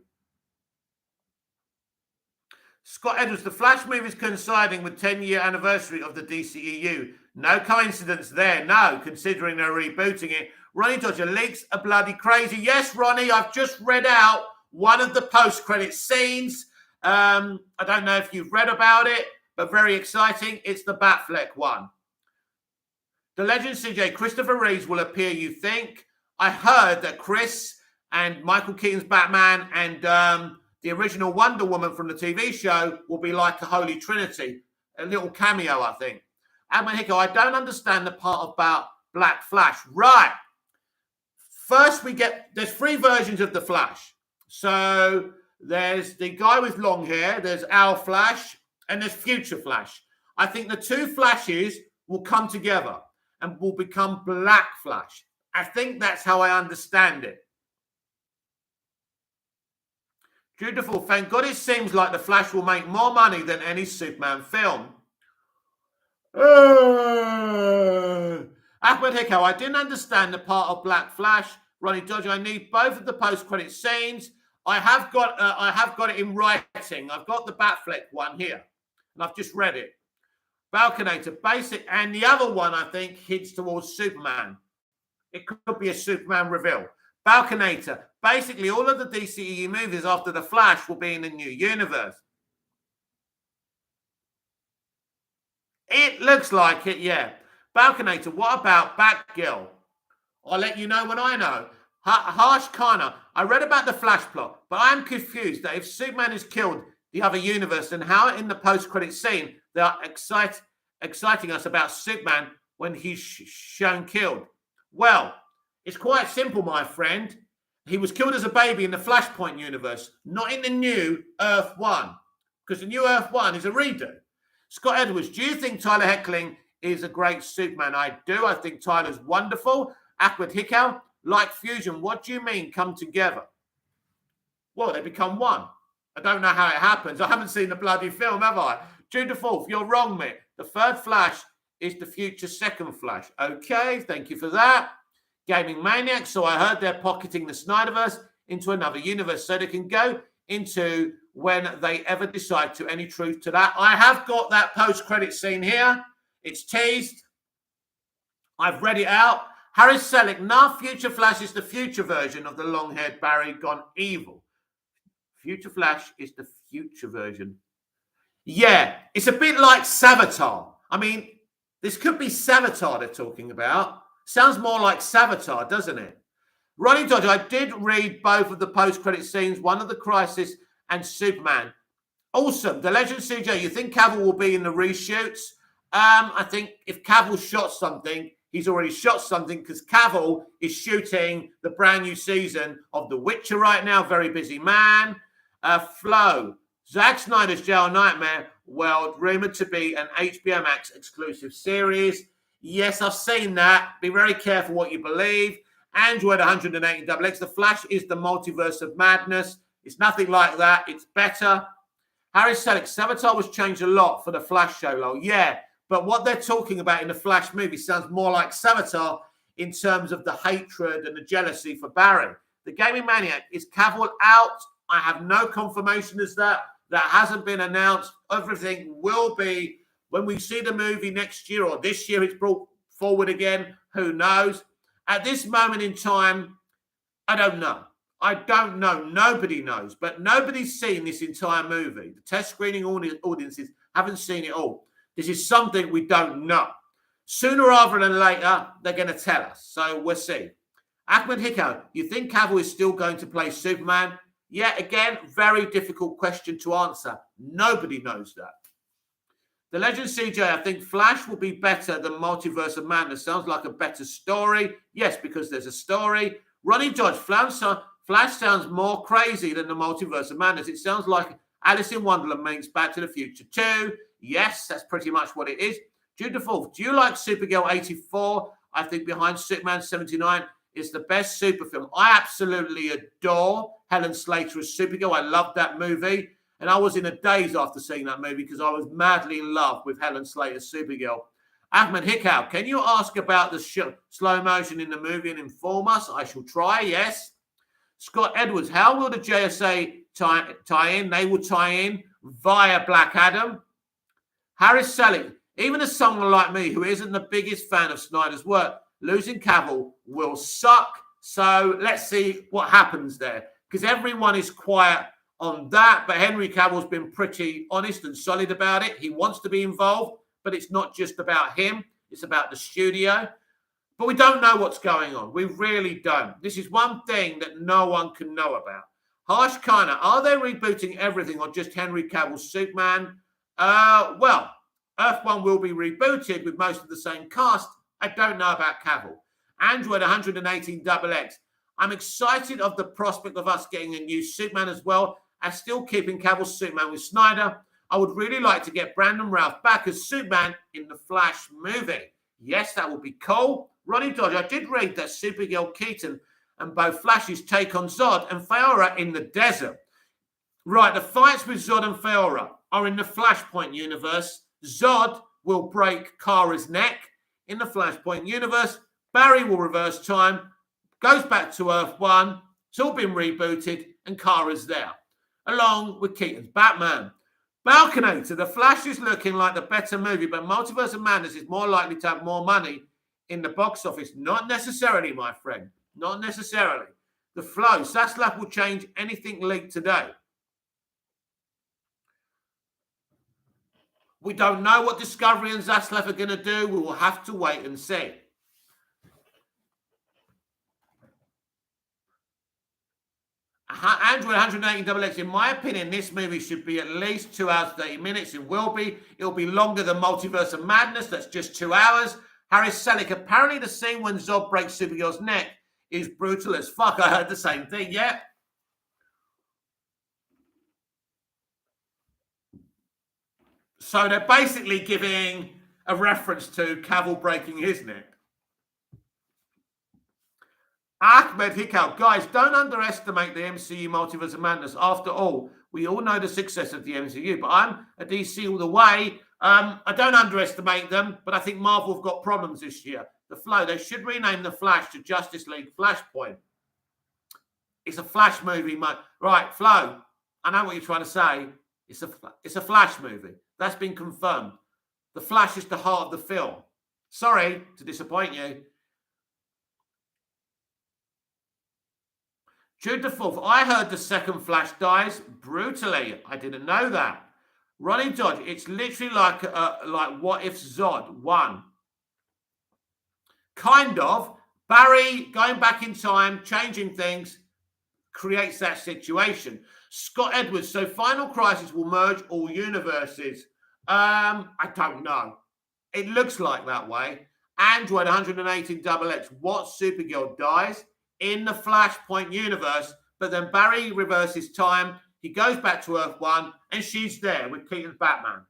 Scott Edwards, the Flash movie is coinciding with 10-year anniversary of the DCEU. No coincidence there, no, considering they're rebooting it. Ronnie Dodger, leaks are bloody crazy. Yes, Ronnie, I've just read out one of the post-credit scenes. I don't know if you've read about it, but very exciting. It's the Batfleck one. The Legend CJ, Christopher Reeves will appear, you think? I heard that Chris and Michael Keaton's Batman and the original Wonder Woman from the TV show will be like a holy trinity. A little cameo, I think. Adman Hicko, I don't understand the part about Black Flash. Right. First, there's 3 versions of the Flash. So there's the guy with long hair, there's our Flash, and there's Future Flash. I think the 2 Flashes will come together and will become Black Flash. I think that's how I understand it. Beautiful. Thank God it seems like the Flash will make more money than any Superman film. Ahmed Hicko, I didn't understand the part of Black Flash. Ronnie Dodger, I need both of the post-credit scenes. I have got it in writing. I've got the Batfleck one here, and I've just read it. Balconator, basic, and the other one, I think, hints towards Superman. It could be a Superman reveal. Balconator, basically all of the DCEU movies after The Flash will be in a new universe. It looks like it, yeah. Balconator, what about Batgirl? I'll let you know when I know. Harsh Kana, I read about the Flash plot, but I'm confused that if Superman is killed, the other universe, and how in the post-credit scene they are exciting us about Superman when he's shown killed. Well, it's quite simple, my friend. He was killed as a baby in the Flashpoint universe, not in the new Earth 1, because the new Earth 1 is a redo. Scott Edwards, do you think Tyler Hoechlin is a great Superman? I do. I think Tyler's wonderful. Ahmed Hikal, like Fusion, what do you mean come together? Well, they become one. I don't know how it happens. I haven't seen the bloody film, have I? June the 4th, you're wrong, mate. The third Flash is the future second Flash. Okay, thank you for that. Gaming Maniac, so I heard they're pocketing the Snyderverse into another universe so they can go into when they ever decide to. Any truth to that? I have got that post-credit scene here. It's teased. I've read it out. Harry Selick, nah, Future Flash is the future version of the long-haired Barry gone evil. Future Flash is the future version. Yeah, it's a bit like Savitar. I mean, this could be Savitar they're talking about. Sounds more like Savitar, doesn't it? Ronnie Dodger, I did read both of the post-credit scenes, one of the Crisis and Superman. Awesome. The Legend CJ, you think Cavill will be in the reshoots? I think if Cavill shot something, he's already shot something because Cavill is shooting the brand new season of The Witcher right now. Very busy man. Flo, Zack Snyder's Jail Nightmare World, rumored to be an HBO Max exclusive series. Yes, I've seen that. Be very careful what you believe. Android 180XX. The Flash is the multiverse of madness. It's nothing like that. It's better. Harry Selick, Savitar was changed a lot for the Flash show, lol. Yeah, but what they're talking about in the Flash movie sounds more like Savitar in terms of the hatred and the jealousy for Barry. The Gaming Maniac, is Cavill out? I have no confirmation as that. That hasn't been announced. Everything will be when we see the movie next year or this year. It's brought forward again. Who knows? At this moment in time, I don't know. I don't know. Nobody knows. But nobody's seen this entire movie. The test screening audiences haven't seen it all. This is something we don't know. Sooner rather than later, they're going to tell us. So we'll see. Ahmed Hikal, you think Cavill is still going to play Superman? Yeah, again, very difficult question to answer. Nobody knows that. The Legend CJ, I think Flash will be better than Multiverse of Madness. Sounds like a better story. Yes, because there's a story. Ronnie Dodge, Flash sounds more crazy than the Multiverse of Madness. It sounds like Alice in Wonderland meets Back to the Future 2. Yes, that's pretty much what it is. Jude the 4th, do you like Supergirl 84? I think behind Superman 79 is the best super film. I absolutely adore Helen Slater as Supergirl. I love that movie. And I was in a daze after seeing that movie because I was madly in love with Helen Slater's Supergirl. Ahmed Hikal, can you ask about the slow motion in the movie and inform us? I shall try, yes. Scott Edwards, how will the JSA tie in? They will tie in via Black Adam. Harris Selig, even as someone like me who isn't the biggest fan of Snyder's work, losing Cavill will suck. So let's see what happens there. Because everyone is quiet on that, but Henry Cavill's been pretty honest and solid about it. He wants to be involved, but it's not just about him. It's about the studio. But we don't know what's going on. We really don't. This is one thing that no one can know about. Harsh Khanna, are they rebooting everything or just Henry Cavill's Superman? Well, Earth 1 will be rebooted with most of the same cast. I don't know about Cavill. Android 118XX. I'm excited of the prospect of us getting a new Superman as well, and still keeping Cavill's Superman with Snyder. I would really like to get Brandon Routh back as Superman in the Flash movie. Yes, that would be cool. Ronnie Dodge, I did read that Supergirl Keaton and both Flashes take on Zod and Faora in the desert. Right, the fights with Zod and Faora are in the Flashpoint universe. Zod will break Kara's neck. In the Flashpoint universe, Barry will reverse time, goes back to Earth 1. It's all been rebooted, and Kara's there, along with Keaton's Batman. Balconator, The Flash is looking like the better movie, but Multiverse of Madness is more likely to have more money in the box office. Not necessarily, my friend. Not necessarily. The flow. Zaslav will change anything leaked today. We don't know what Discovery and Zaslav are going to do. We will have to wait and see. Android 118XX, in my opinion, this movie should be at least 2 hours, 30 minutes. It will be. It'll be longer than Multiverse of Madness. That's just 2 hours. Harris Selick, apparently the scene when Zod breaks Supergirl's neck is brutal as fuck. I heard the same thing, yeah. So they're basically giving a reference to Cavill breaking his neck. Ahmed Hikal, guys, don't underestimate the MCU Multiverse of Madness. After all, we all know the success of the MCU, but I'm a DC all the way. I don't underestimate them, but I think Marvel have got problems this year. The Flow, they should rename The Flash to Justice League Flashpoint. It's a Flash movie, mate. Right, Flow, I know what you're trying to say. It's a Flash movie. That's been confirmed. The Flash is the heart of the film. Sorry to disappoint you. Jude the Fourth, I heard the second Flash dies brutally. I didn't know that. Ronnie Dodge, it's literally like What If Zod won. Kind of. Barry going back in time, changing things, creates that situation. Scott Edwards, so Final Crisis will merge all universes. I don't know. It looks like that way. Android 118XX, what Supergirl dies in the Flashpoint universe, but then Barry reverses time. He goes back to Earth 1, and she's there with Keaton's Batman.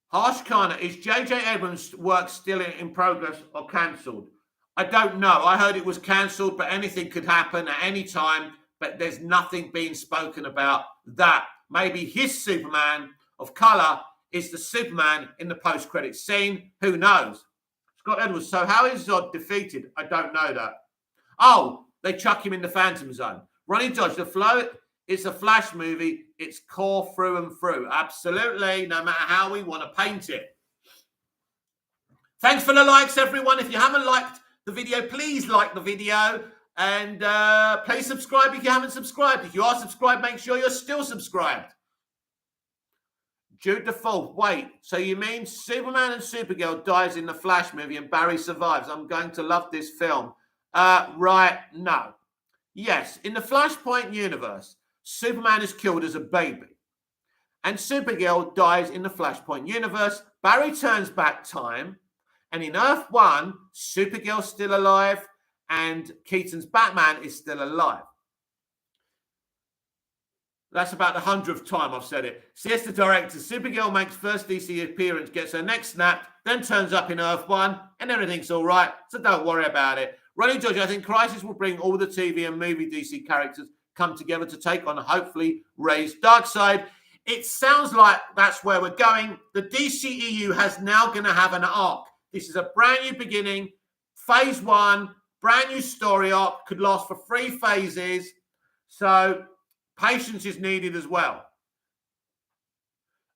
Harsh Khanna, is J.J. Abrams' work still in progress or cancelled? I don't know. I heard it was cancelled, but anything could happen at any time, but there's nothing being spoken about that. Maybe his Superman of colour is the Superman in the post-credits scene. Who knows? Scott Edwards, so how is Zod defeated? I don't know that. Oh, they chuck him in the Phantom Zone. Ronnie Dodge, The Flow, it's a Flash movie. It's core through and through. Absolutely, no matter how we want to paint it. Thanks for the likes, everyone. If you haven't liked the video, please like the video. And please subscribe if you haven't subscribed. If you are subscribed, make sure you're still subscribed. Jude the Fourth, wait, so you mean Superman and Supergirl dies in the Flash movie and Barry survives? I'm going to love this film. Right, no. Yes, in the Flashpoint universe, Superman is killed as a baby. And Supergirl dies in the Flashpoint universe. Barry turns back time. And in Earth 1, Supergirl's still alive and Keaton's Batman is still alive. That's about the 100th time I've said it. Siesta director, Supergirl makes first DC appearance, gets her neck snapped, then turns up in Earth 1, and everything's all right, so don't worry about it. Ronnie George, I think Crisis will bring all the TV and movie DC characters come together to take on, hopefully, Ray's Darkseid. It sounds like that's where we're going. The DCEU has now going to have an arc. This is a brand new beginning, phase 1, brand new story arc, could last for 3 phases, so patience is needed as well.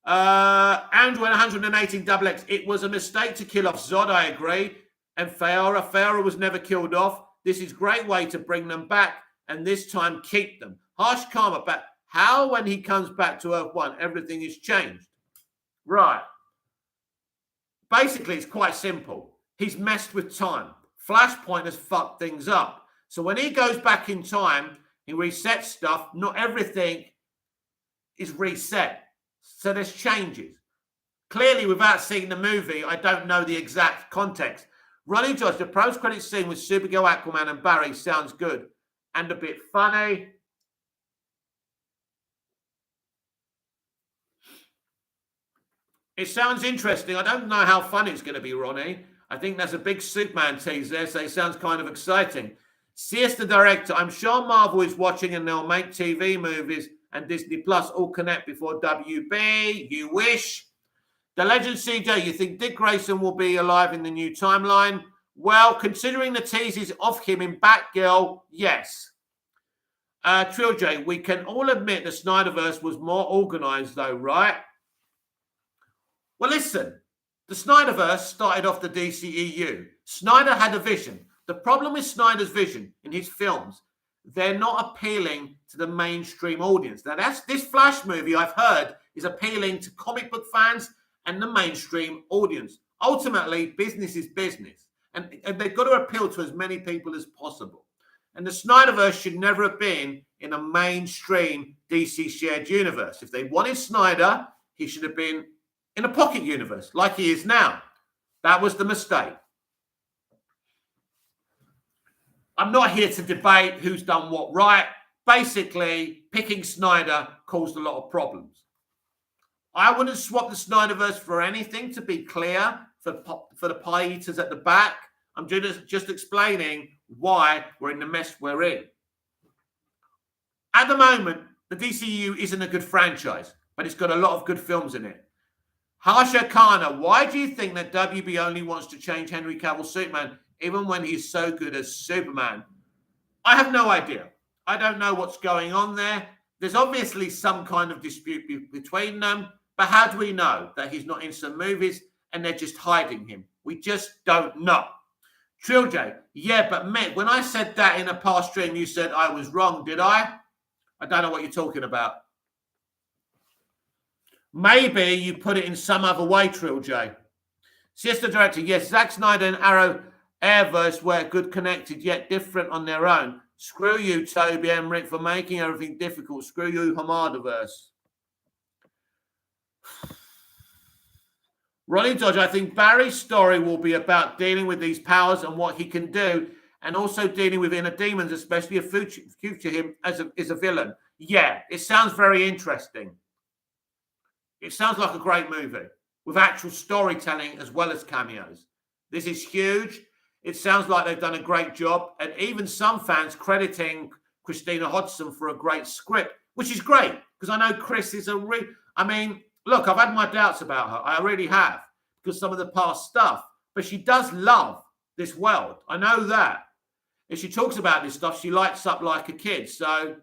Android 118XX, it was a mistake to kill off Zod, I agree. And Farah was never killed off. This is a great way to bring them back and this time keep them. Harsh Karma, but how when he comes back to Earth 1, everything is changed? Right. Basically, it's quite simple. He's messed with time. Flashpoint has fucked things up. So when he goes back in time, he resets stuff. Not everything is reset. So there's changes. Clearly, without seeing the movie, I don't know the exact context. Ronnie George, the post-credit scene with Supergirl, Aquaman, and Barry sounds good and a bit funny. It sounds interesting. I don't know how funny it's going to be, Ronnie. I think there's a big Superman tease there, so it sounds kind of exciting. Siesta director, I'm sure Marvel is watching and they'll make TV movies and Disney Plus all connect before WB. You wish. The Legend CJ, you think Dick Grayson will be alive in the new timeline? Well, considering the teases of him in Batgirl, yes. Trill J, we can all admit the Snyderverse was more organized though, right? Well, listen, the Snyderverse started off the DCEU. Snyder had a vision. The problem with Snyder's vision in his films, they're not appealing to the mainstream audience. Now, this Flash movie, I've heard, is appealing to comic book fans and the mainstream audience. Ultimately, business is business. And they've got to appeal to as many people as possible. And the Snyderverse should never have been in a mainstream DC shared universe. If they wanted Snyder, he should have been in a pocket universe like he is now. That was the mistake. I'm not here to debate who's done what right. Basically, picking Snyder caused a lot of problems. I wouldn't swap the Snyderverse for anything, to be clear, for the pie eaters at the back. I'm just explaining why we're in the mess we're in. At the moment, the DCEU isn't a good franchise, but it's got a lot of good films in it. Harsha Khanna, why do you think that WB only wants to change Henry Cavill's Superman even when he's so good as Superman? I have no idea. I don't know what's going on there. There's obviously some kind of dispute between them, but how do we know that he's not in some movies and they're just hiding him? We just don't know. Trill J, yeah, but Mick, when I said that in a past stream, you said I was wrong, did I? I don't know what you're talking about. Maybe you put it in some other way, Trill J. Sister Director, yes, Zack Snyder and Arrowverse were good connected, yet different on their own. Screw you, Toby Emmerich, for making everything difficult. Screw you, Hamadaverse. Ronnie Dodge, I think Barry's story will be about dealing with these powers and what he can do, and also dealing with inner demons, especially a future him as a villain. Yeah, it sounds very interesting. It sounds like a great movie with actual storytelling as well as cameos. This is huge. It sounds like they've done a great job, and even some fans crediting Christina Hodgson for a great script, which is great because I know Chris is look, I've had my doubts about her. I really have, because some of the past stuff. But she does love this world. I know that. If she talks about this stuff, she lights up like a kid. So,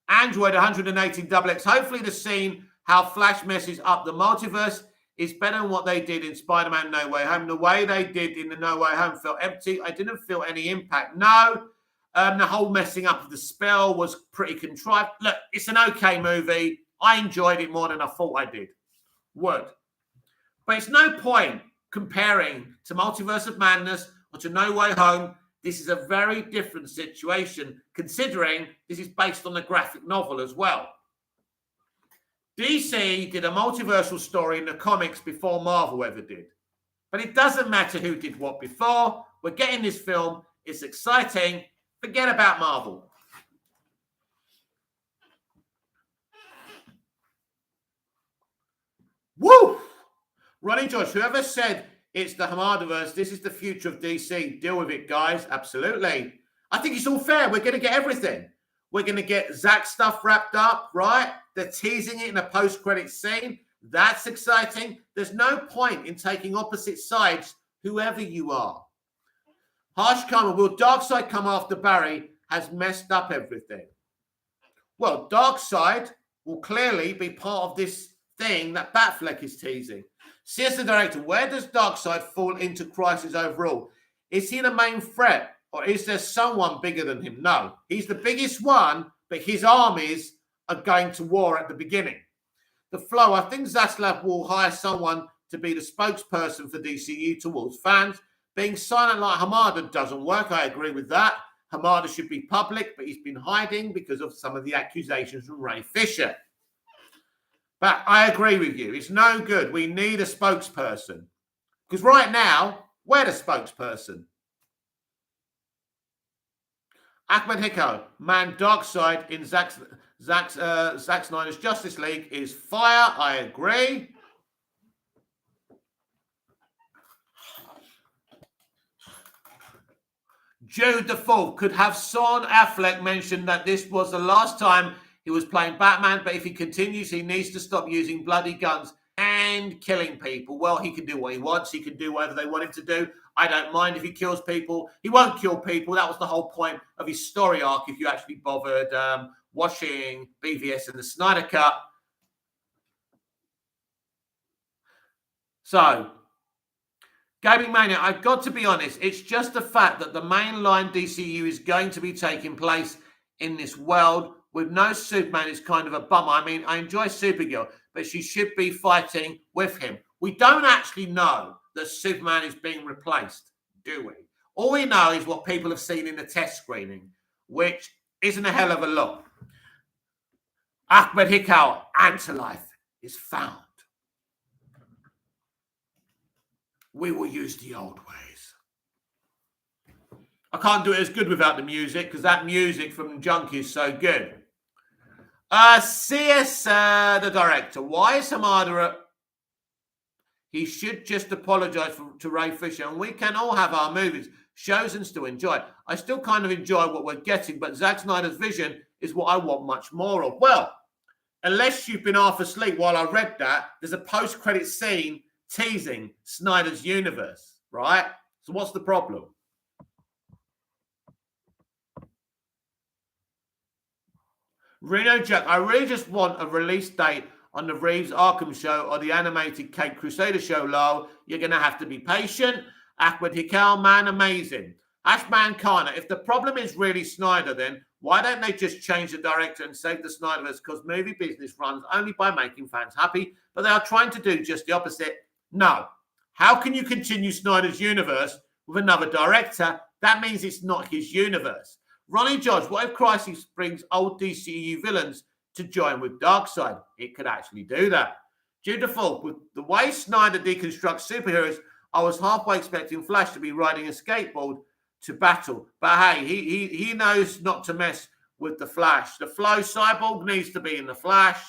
Android 118XX. Hopefully the scene how Flash messes up the multiverse is better than what they did in Spider-Man No Way Home. The way they did in the No Way Home felt empty. I didn't feel any impact. No. The whole messing up of the spell was pretty contrived. Look, it's an okay movie. I enjoyed it more than I thought I did. Word. But it's no point comparing to Multiverse of Madness or to No Way Home. This is a very different situation, considering this is based on a graphic novel as well. DC did a multiversal story in the comics before Marvel ever did. But it doesn't matter who did what before. We're getting this film. It's exciting. Forget about Marvel. Woo! Ronnie Josh, whoever said it's the Hamadaverse, this is the future of DC. Deal with it, guys. Absolutely. I think it's all fair. We're going to get everything. We're going to get Zack stuff wrapped up, right? They're teasing it in a post-credit scene. That's exciting. There's no point in taking opposite sides, whoever you are. Harsh Khanna, will Darkseid come after Barry has messed up everything? Well, Darkseid will clearly be part of this thing that Batfleck is teasing. Sister Director, where does Darkseid fall into Crisis overall? Is he the main threat, or is there someone bigger than him? No, he's the biggest one, but his armies are going to war at the beginning. The flow, I think Zaslav will hire someone to be the spokesperson for DCU towards fans. Being silent like Hamada doesn't work. I agree with that. Hamada should be public, but he's been hiding because of some of the accusations from Ray Fisher. But I agree with you. It's no good. We need a spokesperson. Because right now, we're the spokesperson. Ahmed Hicko, man, Darkseid in Zack Snyder's Justice League is fire. I agree. Jude the Fourth, could have Son Affleck mentioned that this was the last time he was playing Batman, but if he continues, he needs to stop using bloody guns and killing people. Well, he can do what he wants. He can do whatever they want him to do. I don't mind if he kills people. He won't kill people. That was the whole point of his story arc, if you actually bothered watching BVS and the Snyder Cut. So, Gaming Mania, I've got to be honest, it's just the fact that the mainline DCU is going to be taking place in this world with no Superman is kind of a bummer. I mean, I enjoy Supergirl, but she should be fighting with him. We don't actually know that Superman is being replaced, do we? All we know is what people have seen in the test screening, which isn't a hell of a lot. Ahmed Hikal, Antilife is found. We will use the old ways. I can't do it as good without the music because that music from Junkie is so good. CS, the director. Why is Hamada? He should just apologise to Ray Fisher, and we can all have our movies, shows, and still enjoy it. I still kind of enjoy what we're getting, but Zack Snyder's vision is what I want much more of. Well, unless you've been half asleep while I read that, there's a post-credit scene teasing Snyder's universe, right? So what's the problem? Reno Jack, I really just want a release date on the Reeves Arkham show or the animated Cape Crusader show, lol. You're going to have to be patient. Ahmed Hikal, man, amazing. Ashman Kana, if the problem is really Snyder, then why don't they just change the director and save the Snyderverse? Because movie business runs only by making fans happy, but they are trying to do just the opposite. No. How can you continue Snyder's universe with another director? That means it's not his universe. Ronnie George, what if Crisis brings old DCEU villains to join with Darkseid? It could actually do that. Due to fault, with the way Snyder deconstructs superheroes, I was halfway expecting Flash to be riding a skateboard to battle. But hey, he knows not to mess with the Flash. The Flow Cyborg needs to be in the Flash.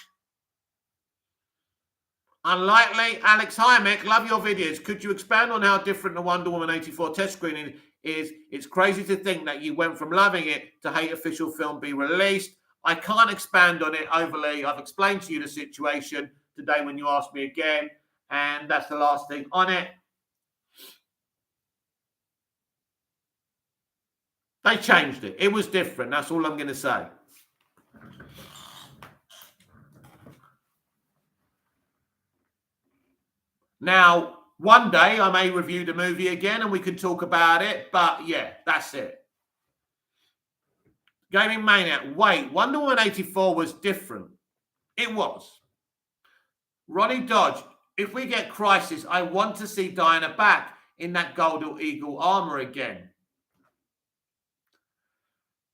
Unlikely. Alex Hymek, love your videos. Could you expand on how different the Wonder Woman 84 test screening is? It's crazy to think that you went from loving it to hate official film be released. I can't expand on it overly. I've explained to you the situation today when you asked me again, and that's the last thing on it. They changed it. It was different. That's all I'm going to say. Now, one day I may review the movie again and we can talk about it, but yeah, that's it. Gaming Maniac, wait, Wonder Woman 84 was different. It was. Ronnie Dodge, if we get Crisis, I want to see Diana back in that Golden Eagle armor again.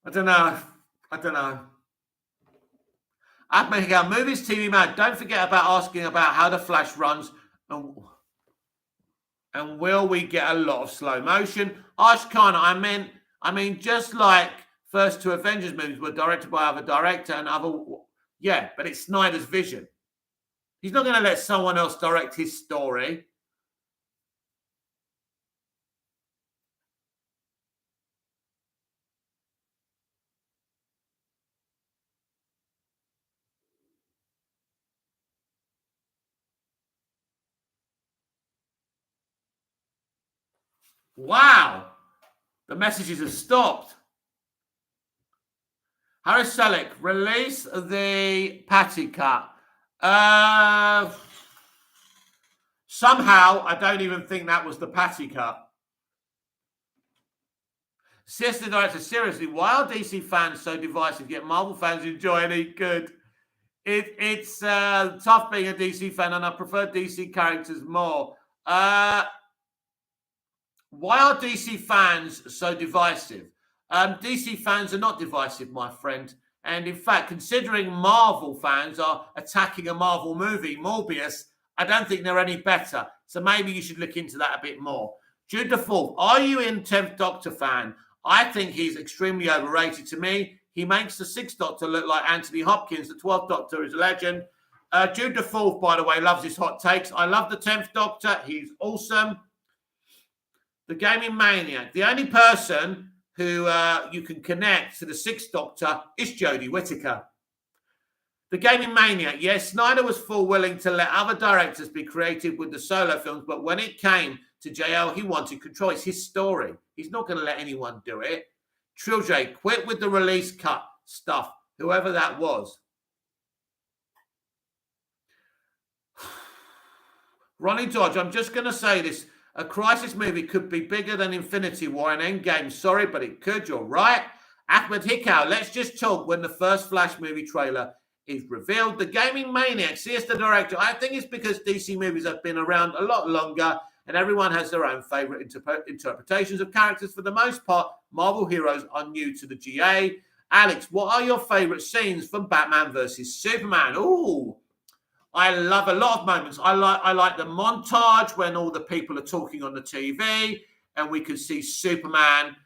I don't know. Ahmed, movies, TV man. Don't forget about asking about how the Flash runs and will we get a lot of slow motion? Ash Khan, I mean, just like first two Avengers movies were directed by other director and other, yeah, but it's Snyder's vision. He's not going to let someone else direct his story. Wow. The messages have stopped. Harris Selleck, release the patty cut. Somehow, I don't even think that was the patty cut. Sister Director, seriously, why are DC fans so divisive, yet Marvel fans enjoy and eat good? It's tough being a DC fan, and I prefer DC characters more. Why are DC fans so divisive? DC fans are not divisive, my friend. And in fact, considering Marvel fans are attacking a Marvel movie, Morbius, I don't think they're any better. So maybe you should look into that a bit more. Jude DeForth, are you a 10th Doctor fan? I think he's extremely overrated to me. He makes the 6th Doctor look like Anthony Hopkins. The 12th Doctor is a legend. Jude DeForth, by the way, loves his hot takes. I love the 10th Doctor. He's awesome. The Gaming Maniac. The only person who you can connect to the 6th Doctor is Jodie Whittaker. The Gaming Maniac. Yes, Snyder was full willing to let other directors be creative with the solo films, but when it came to JL, he wanted control. It's his story. He's not going to let anyone do it. Trilj, quit with the release cut stuff, whoever that was. Ronnie Dodge, I'm just going to say this. A Crisis movie could be bigger than Infinity War and Endgame. Sorry, but it could. You're right. Ahmed Hikal, let's just talk when the first Flash movie trailer is revealed. The Gaming Maniac, CS the director. I think it's because DC movies have been around a lot longer and everyone has their own favorite interpretations of characters. For the most part, Marvel heroes are new to the GA. Alex, what are your favorite scenes from Batman versus Superman? Ooh, I love a lot of moments. I like the montage when all the people are talking on the TV and we can see Superman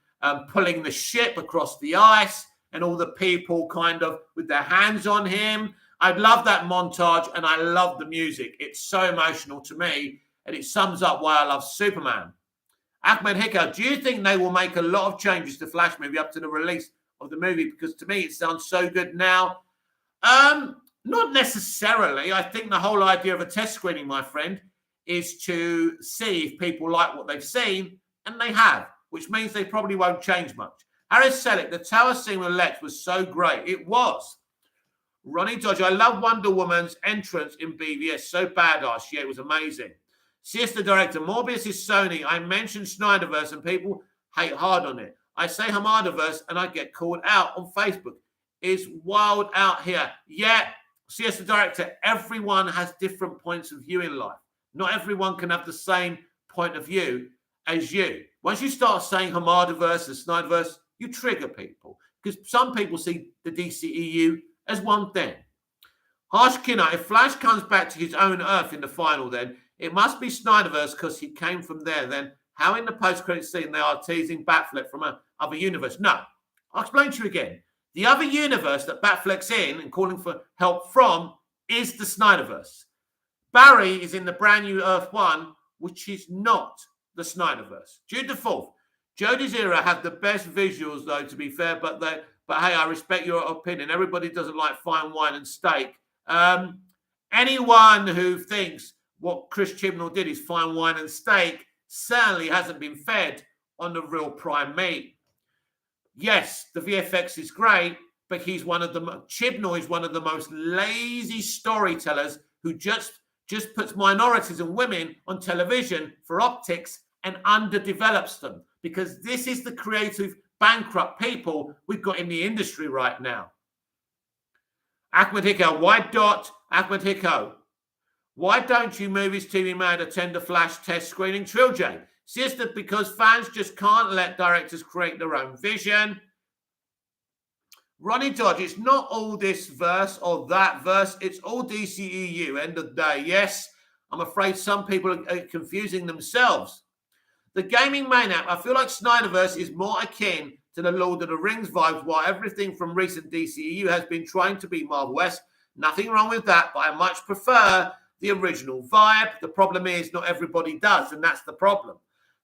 pulling the ship across the ice and all the people kind of with their hands on him. I love that montage and I love the music. It's so emotional to me and it sums up why I love Superman. Ahmed Hicko, do you think they will make a lot of changes to Flash movie up to the release of the movie? Because to me, it sounds so good now. Not necessarily. I think the whole idea of a test screening, my friend, is to see if people like what they've seen, and they have, which means they probably won't change much. Harris Selick, the tower scene with Lex was so great. It was. Ronnie Dodge, I love Wonder Woman's entrance in BVS. So badass. Yeah, it was amazing. Sister Director, Morbius is Sony. I mentioned Snyderverse and people hate hard on it. I say Hamadaverse and I get called out on Facebook. It's wild out here. Yeah, Sister Director, everyone has different points of view in life. Not everyone can have the same point of view as you. Once you start saying Hamadaverse and Snyderverse, you trigger people because some people see the DCEU as one thing. Harsh Kinner, if Flash comes back to his own Earth in the final, then it must be Snyderverse because he came from there. Then how in the post-credit scene they are teasing Batfleck from another universe? No, I'll explain to you again. The other universe that Batfleck's in and calling for help from is the Snyderverse. Barry is in the brand new Earth 1, which is not the Snyderverse. Jude the Fourth. Jodie's era had the best visuals, though, to be fair, but hey, I respect your opinion. Everybody doesn't like fine wine and steak. Anyone who thinks what Chris Chibnall did is fine wine and steak certainly hasn't been fed on the real prime meat. Yes, the VFX is great, but Chibnall is one of the most lazy storytellers who just puts minorities and women on television for optics and underdevelops them, because this is the creative bankrupt people we've got in the industry right now. Ahmed Hicko, Ahmed Hicko, why don't you Movies TV Mad attend a Flash test screening trilogy? Sister, because fans just can't let directors create their own vision. Ronnie Dodge, it's not all this verse or that verse. It's all DCEU, end of the day. Yes, I'm afraid some people are confusing themselves. The Gaming Maniac, I feel like Snyderverse is more akin to the Lord of the Rings vibes, while everything from recent DCEU has been trying to be Marvel-esque. Nothing wrong with that, but I much prefer the original vibe. The problem is not everybody does, and that's the problem.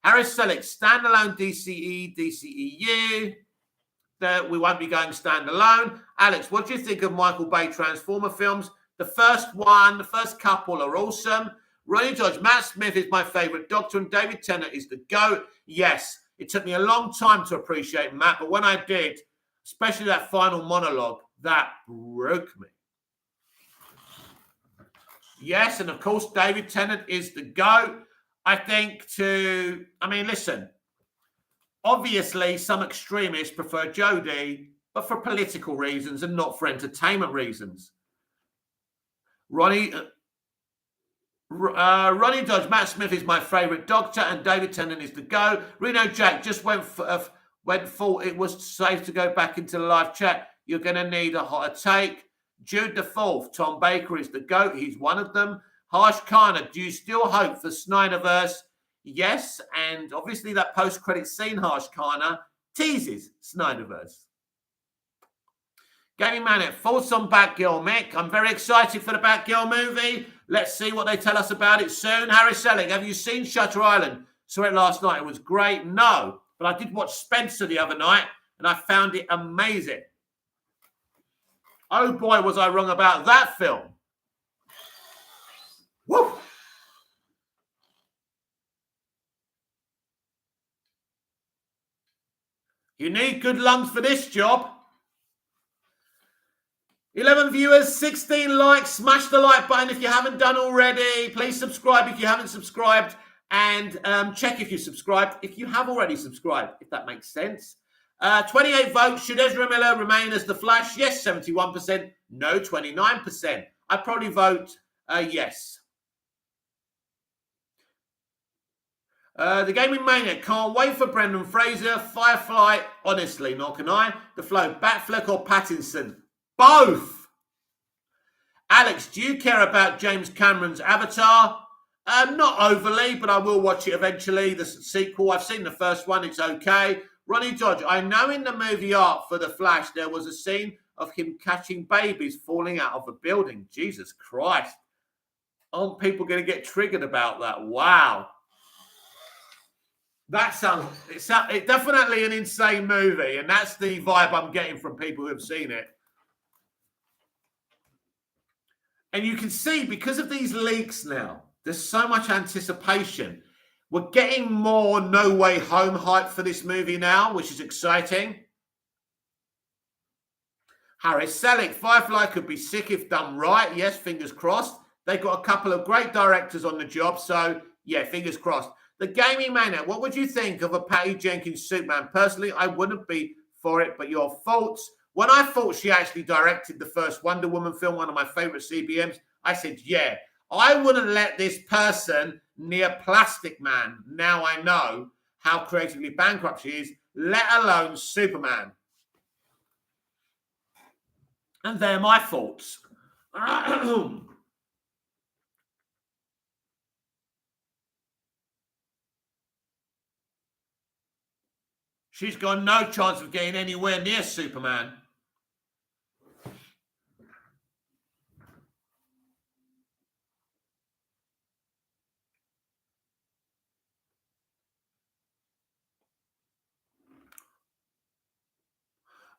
Harris Selick, standalone DCEU. We won't be going standalone. Alex, what do you think of Michael Bay Transformer films? The first couple are awesome. Ronnie Dodge, Matt Smith is my favorite Doctor and David Tennant is the GOAT. Yes, it took me a long time to appreciate Matt, but when I did, especially that final monologue, that broke me. Yes, and of course, David Tennant is the GOAT. I think listen, obviously some extremists prefer Jodie, but for political reasons and not for entertainment reasons. Ronnie Dodge, Matt Smith is my favorite Doctor and David Tennant is the GOAT. Reno Jack just went full. It was safe to go back into the live chat. You're going to need a hotter take. Jude the Fourth, Tom Baker is the GOAT. He's one of them. Harsh Khanna, do you still hope for Snyderverse? Yes, and obviously that post-credit scene, Harsh Khanna, teases Snyderverse. Gaming Man, thoughts on Batgirl, Mick? I'm very excited for the Batgirl movie. Let's see what they tell us about it soon. Harry Selling, have you seen Shutter Island? Saw it last night. It was great. No, but I did watch Spencer the other night, and I found it amazing. Oh boy, was I wrong about that film. Woo! You need good lungs for this job. 11 viewers, 16 likes. Smash the like button if you haven't done already. Please subscribe if you haven't subscribed. And check if you subscribed, if you have already subscribed, if that makes sense. 28 votes. Should Ezra Miller remain as the Flash? Yes, 71%. No, 29%. I'd probably vote yes. The Gaming Maniac, can't wait for Brendan Fraser. Firefly, honestly, not can I. The Flow, Batfleck or Pattinson? Both. Alex, do you care about James Cameron's Avatar? Not overly, but I will watch it eventually. The sequel, I've seen the first one, it's okay. Ronnie Dodge, I know in the movie art for The Flash, there was a scene of him catching babies falling out of a building. Jesus Christ. Aren't people going to get triggered about that? Wow. That sounds, it's definitely an insane movie, and that's the vibe I'm getting from people who have seen it. And you can see, because of these leaks now, there's so much anticipation. We're getting more No Way Home hype for this movie now, which is exciting. Harris Selick, Firefly could be sick if done right. Yes, fingers crossed. They've got a couple of great directors on the job, so yeah, fingers crossed. The Gaming Maniac, what would you think of a Patty Jenkins Superman? Personally, I wouldn't be for it, but your thoughts? When I thought she actually directed the first Wonder Woman film, one of my favorite CBMs, I said, yeah, I wouldn't let this person near Plastic Man. Now I know how creatively bankrupt she is, let alone Superman. And they're my thoughts. She's got no chance of getting anywhere near Superman.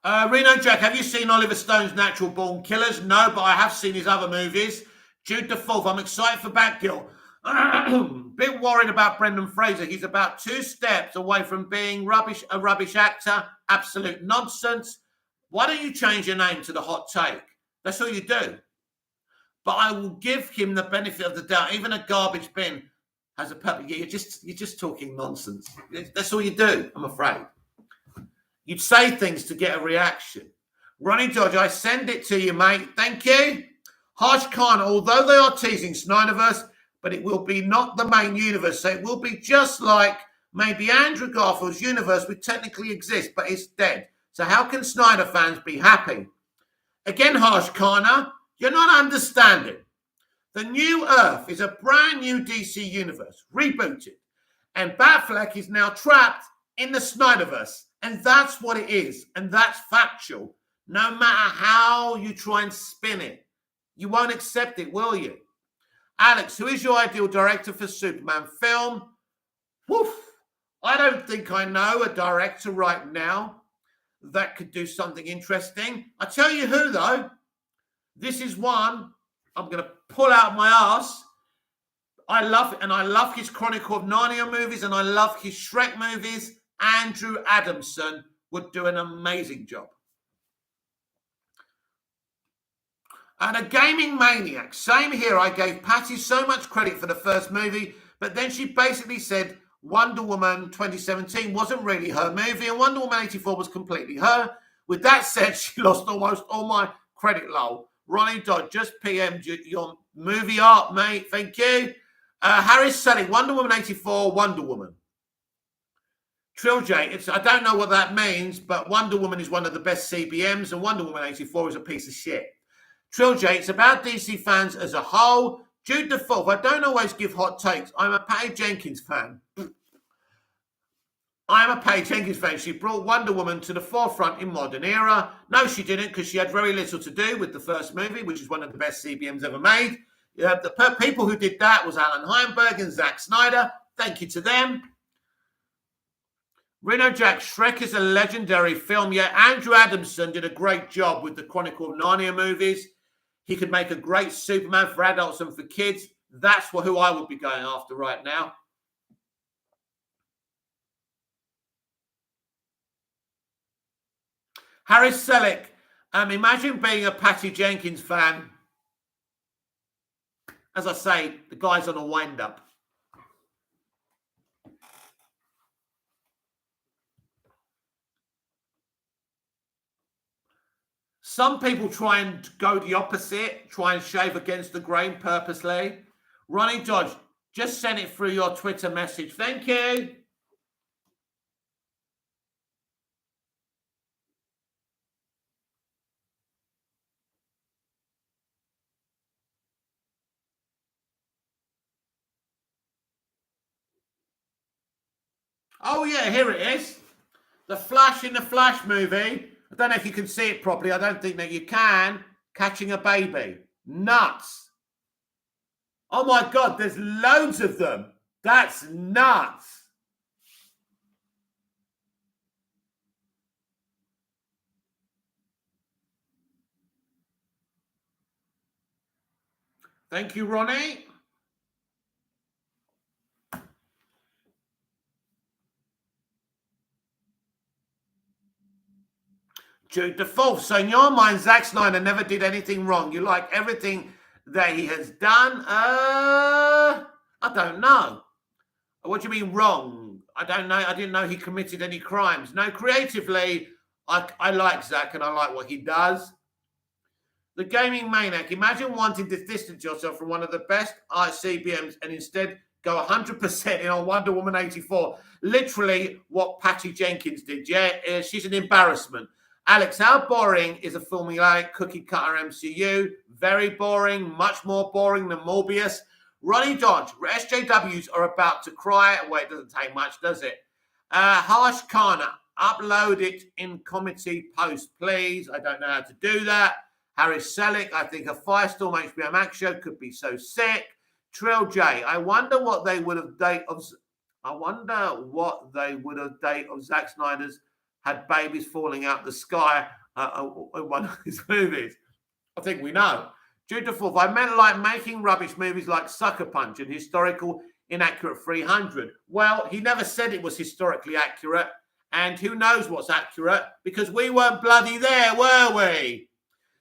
Reno Jack, have you seen Oliver Stone's Natural Born Killers? No, but I have seen his other movies. Jude the Fourth, I'm excited for Batgirl. Bit worried about Brendan Fraser. He's about 2 steps away from being a rubbish actor. Absolute nonsense. Why don't you change your name to The Hot Take? That's all you do. But I will give him the benefit of the doubt. Even a garbage bin has a purpose. Yeah, you're just talking nonsense. That's all you do, I'm afraid. You'd say things to get a reaction. Ronnie Dodge, I send it to you, mate. Thank you. Harsh Khan, although they are teasing Snyderverse, but it will be not the main universe. So it will be just like maybe Andrew Garfield's universe, which technically exists, but it's dead. So how can Snyder fans be happy? Again, Harsh Khan, you're not understanding. The New Earth is a brand new DC universe, rebooted. And Batfleck is now trapped in the Snyderverse. And that's what it is. And that's factual. No matter how you try and spin it, you won't accept it, will you? Alex, who is your ideal director for Superman film? Woof. I don't think I know a director right now that could do something interesting. I tell you who, though. This is one I'm going to pull out my ass. I love it. And I love his Chronicle of Narnia movies. And I love his Shrek movies. Andrew Adamson would do an amazing job. And a Gaming Maniac. Same here. I gave Patty so much credit for the first movie, but then she basically said Wonder Woman 2017 wasn't really her movie, and Wonder Woman 84 was completely her. With that said, she lost almost all my credit, lol. Ronnie Dodd, just PM'd your movie art, mate. Thank you. Harris Selling, Wonder Woman 84, Wonder Woman. Trilogy, I don't know what that means, but Wonder Woman is one of the best CBMs, and Wonder Woman 84 is a piece of shit. Trilogy, it's about DC fans as a whole. Jude the Fourth, I don't always give hot takes. I'm a Patty Jenkins fan. She brought Wonder Woman to the forefront in modern era. No, she didn't, because she had very little to do with the first movie, which is one of the best CBMs ever made. The people who did that was Alan Heinberg and Zack Snyder. Thank you to them. Reno Jack, Shrek is a legendary film. Yeah, Andrew Adamson did a great job with the Chronicle of Narnia movies. He could make a great Superman for adults and for kids. That's who I would be going after right now. Harris Selleck, imagine being a Patty Jenkins fan. As I say, the guy's on a wind-up. Some people try and go the opposite, try and shave against the grain purposely. Ronnie Dodge, Just send it through your Twitter message. Thank you. Oh, yeah, here it is. The Flash in the Flash movie. I don't know if you can see it properly. I don't think that you can. Catching a baby. Nuts. Oh, my God, there's loads of them. That's nuts. Thank you, Ronnie. Jude the Fourth. So in your mind, Zack Snyder never did anything wrong. You like everything that he has done? I don't know. What do you mean wrong? I don't know. I didn't know he committed any crimes. No, creatively, I like Zack and I like what he does. The Gaming Maniac. Imagine wanting to distance yourself from one of the best ICBMs and instead go 100% in on Wonder Woman 84. Literally what Patty Jenkins did. Yeah, she's an embarrassment. Alex, how boring is a formulaic cookie cutter MCU? Very boring, much more boring than Morbius. Ronnie Dodge, SJWs are about to cry. Well, it doesn't take much, does it? Harsh Khanna, upload it in committee post, please. I don't know how to do that. Harris Selick, I think a Firestorm HBO Max show could be so sick. Trill J, I wonder what they would have date of Zack Snyder's had babies falling out the sky in one of his movies. I think we know. Jude the Fourth, I meant like making rubbish movies like Sucker Punch and historical inaccurate 300. Well, he never said it was historically accurate, and who knows what's accurate because we weren't bloody there, were we?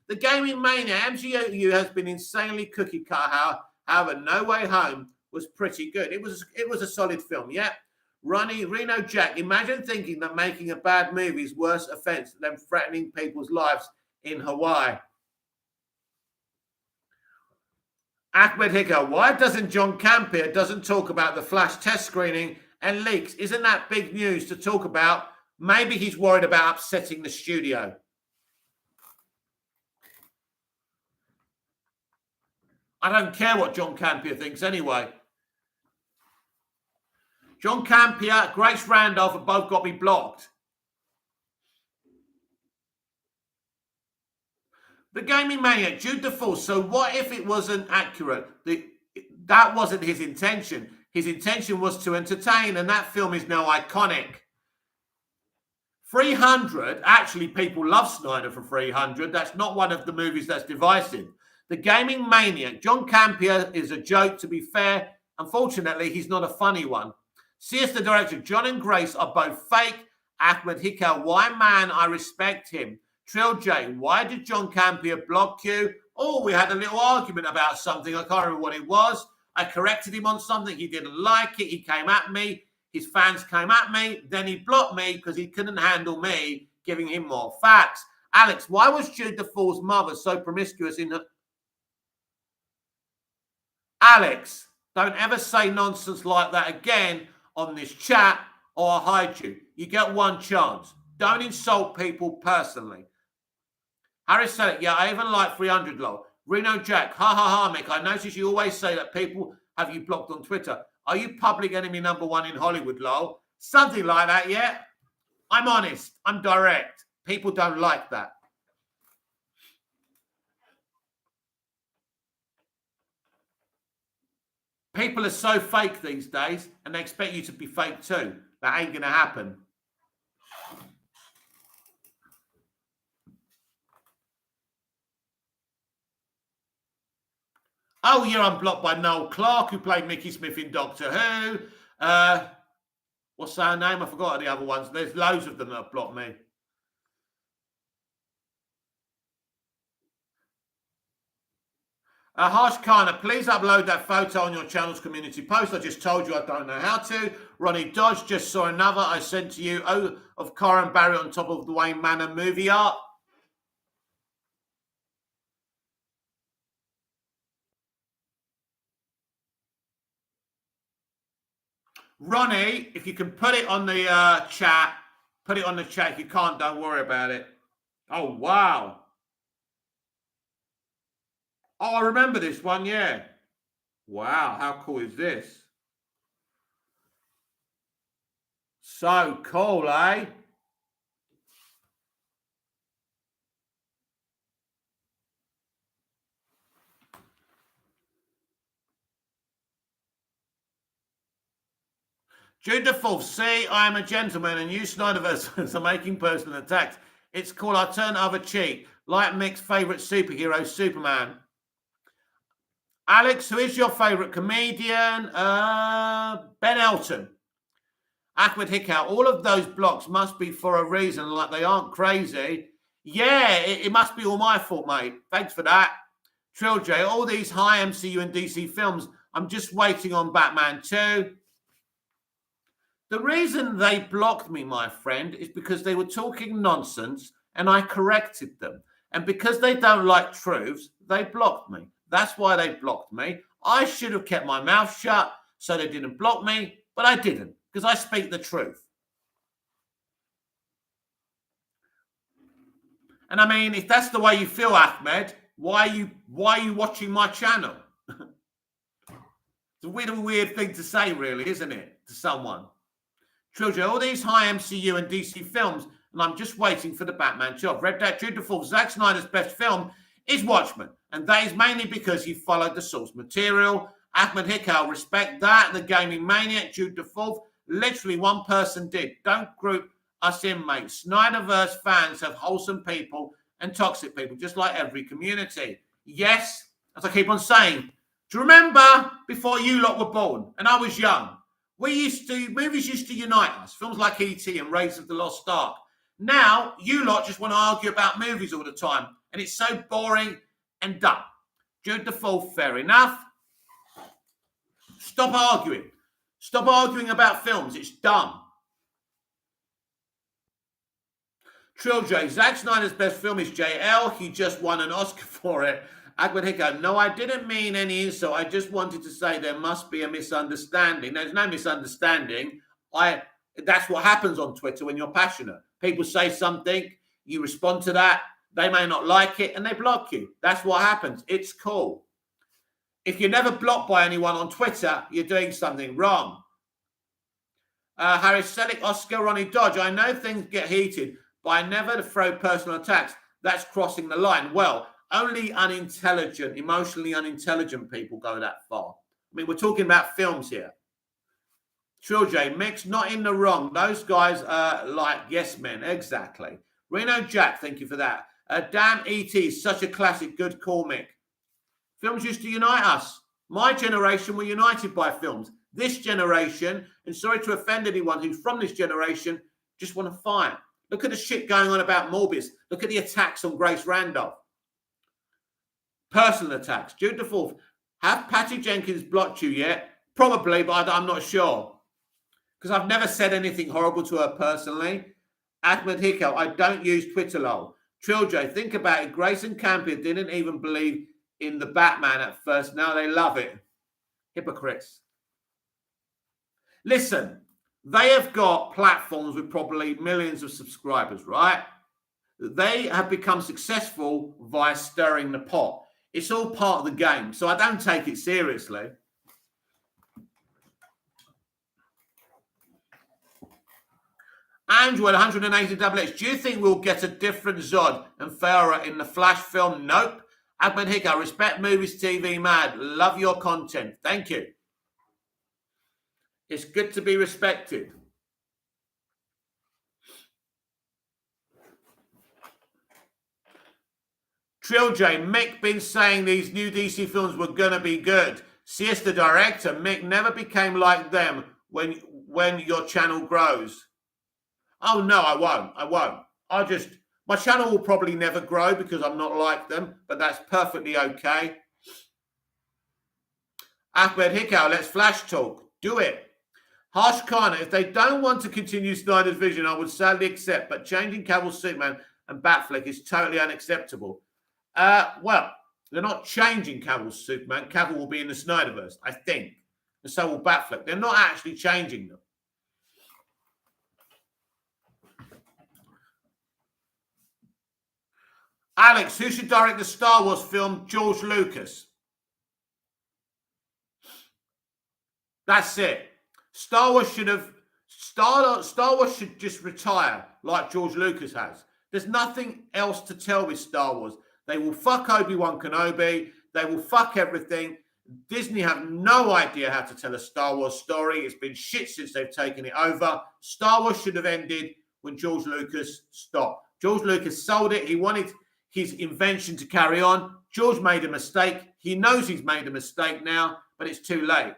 The Gaming Mania MCU has been insanely cookie cutter. However, No Way Home was pretty good. It was a solid film, yeah. Reno Jack, imagine thinking that making a bad movie is worse offense than threatening people's lives in Hawaii. Ahmed Hicka, why doesn't John Campea doesn't talk about the Flash test screening and leaks? Isn't that big news to talk about? Maybe he's worried about upsetting the studio. I don't care what John Campea thinks anyway. John Campea, Grace Randolph have both got me blocked. The Gaming Maniac, Jude the Fourth. So what if it wasn't accurate? That wasn't his intention. His intention was to entertain, and that film is now iconic. 300, actually, people love Snyder for 300. That's not one of the movies that's divisive. The Gaming Maniac, John Campea is a joke, to be fair. Unfortunately, he's not a funny one. CS the director, John and Grace are both fake. Ahmed Hikal, why man, I respect him. Trill J, why did John Campea block you? Oh, we had a little argument about something. I can't remember what it was. I corrected him on something. He didn't like it. He came at me. His fans came at me. Then he blocked me because he couldn't handle me giving him more facts. Alex, why was Jude the Four's mother so promiscuous in her... Alex, don't ever say nonsense like that again on this chat or I'll hide you. You get one chance. Don't insult people personally. Harris said it. Yeah, I even like 300 lol. Reno Jack. Ha ha ha, Mick. I notice you always say that people have you blocked on Twitter. Are you public enemy number one in Hollywood, lol? Something like that, yeah? I'm honest. I'm direct. People don't like that. People are so fake these days, and they expect you to be fake too. That ain't going to happen. Oh, yeah, I'm blocked by Noel Clarke, who played Mickey Smith in Doctor Who. What's her name? I forgot the other ones. There's loads of them that have blocked me. Harsh Khanna, please upload that photo on your channel's community post. I just told you I don't know how to. Ronnie Dodge, just saw another I sent to you of Corin Barry on top of the Wayne Manor movie art. Ronnie, if you can put it on the chat, put it on the chat. If you can't, don't worry about it. Oh, wow. Oh, I remember this one, yeah. Wow, how cool is this? So cool, eh? June the 4th, see, I am a gentleman and you Snyderverse are making personal attacks. It's called I Turn Other Cheek, like Mick's favourite superhero, Superman. Alex, who is your favourite comedian? Ben Elton. Ahmed Hickow. All of those blocks must be for a reason, like they aren't crazy. Yeah, it must be all my fault, mate. Thanks for that. Trill J, all these high MCU and DC films, I'm just waiting on Batman 2. The reason they blocked me, my friend, is because they were talking nonsense and I corrected them. And because they don't like truths, they blocked me. That's why they blocked me. I should have kept my mouth shut so they didn't block me, but I didn't because I speak the truth. And I mean, if that's the way you feel, Ahmed, why are you watching my channel? It's a weird thing to say, really, isn't it, to someone? Trilogy, all these high MCU and DC films, and I'm just waiting for the Batman 2. I've read that June the 4th, Zack Snyder's best film is Watchmen, and that is mainly because he followed the source material. Ahmed Hickow, respect that. The Gaming Maniac, June the 4th, literally one person did. Don't group us in, mate. Snyderverse fans have wholesome people and toxic people, just like every community. Yes, as I keep on saying, do you remember before you lot were born, and I was young, movies used to unite us. Films like E.T. and Raiders of the Lost Ark. Now, you lot just want to argue about movies all the time. And it's so boring and dumb. Jude the 4th, fair enough. Stop arguing. Stop arguing about films. It's dumb. Trill Zack Snyder's best film is JL. He just won an Oscar for it. Ahmed Hickow, no, I didn't mean any insult. I just wanted to say there must be a misunderstanding. There's no misunderstanding. That's what happens on Twitter when you're passionate. People say something, you respond to that. They may not like it, and they block you. That's what happens. It's cool. If you're never blocked by anyone on Twitter, you're doing something wrong. Harris Selick, Oscar, Ronnie Dodge. I know things get heated, but I never throw personal attacks. That's crossing the line. Well, only unintelligent, emotionally unintelligent people go that far. I mean, we're talking about films here. Trill J, Mick's not in the wrong. Those guys are like yes men. Exactly. Reno Jack, thank you for that. Damn E.T. is such a classic. Good call, Mick. Films used to unite us. My generation were united by films. This generation, and sorry to offend anyone who's from this generation, just want to fight. Look at the shit going on about Morbius. Look at the attacks on Grace Randolph. Personal attacks. Jude the 4th. Have Patty Jenkins blocked you yet? Probably, but I'm not sure. Because I've never said anything horrible to her personally. Ahmed Hickow, I don't use Twitter, lol. Trill J, think about it. Grace and Campion didn't even believe in the Batman at first. Now they love it. Hypocrites. Listen, they have got platforms with probably millions of subscribers, right? They have become successful via stirring the pot. It's all part of the game, so I don't take it seriously. Android 180 WX. Do you think we'll get a different Zod and Farah in the Flash film? Nope. Ahmed Hickow, respect movies, TV mad. Love your content. Thank you. It's good to be respected. Trill J, Mick been saying these new DC films were going to be good. CS the director, Mick never became like them when your channel grows. Oh, no, I won't. My channel will probably never grow because I'm not like them, but that's perfectly okay. Ahmed Hickow, let's flash talk. Do it. Harsh Khan, if they don't want to continue Snyder's vision, I would sadly accept, but changing Cavill's Superman and Batfleck is totally unacceptable. Well, they're not changing Cavill's Superman. Cavill will be in the Snyderverse, I think. and so will Batfleck. They're not actually changing them. Alex, who should direct the Star Wars film? George Lucas. That's it. Star Wars should just retire like George Lucas has. There's nothing else to tell with Star Wars. They will fuck Obi-Wan Kenobi. They will fuck everything. Disney have no idea how to tell a Star Wars story. It's been shit since they've taken it over. Star Wars should have ended when George Lucas stopped. George Lucas sold it. He wanted his invention to carry on. George made a mistake. He knows he's made a mistake now, but it's too late.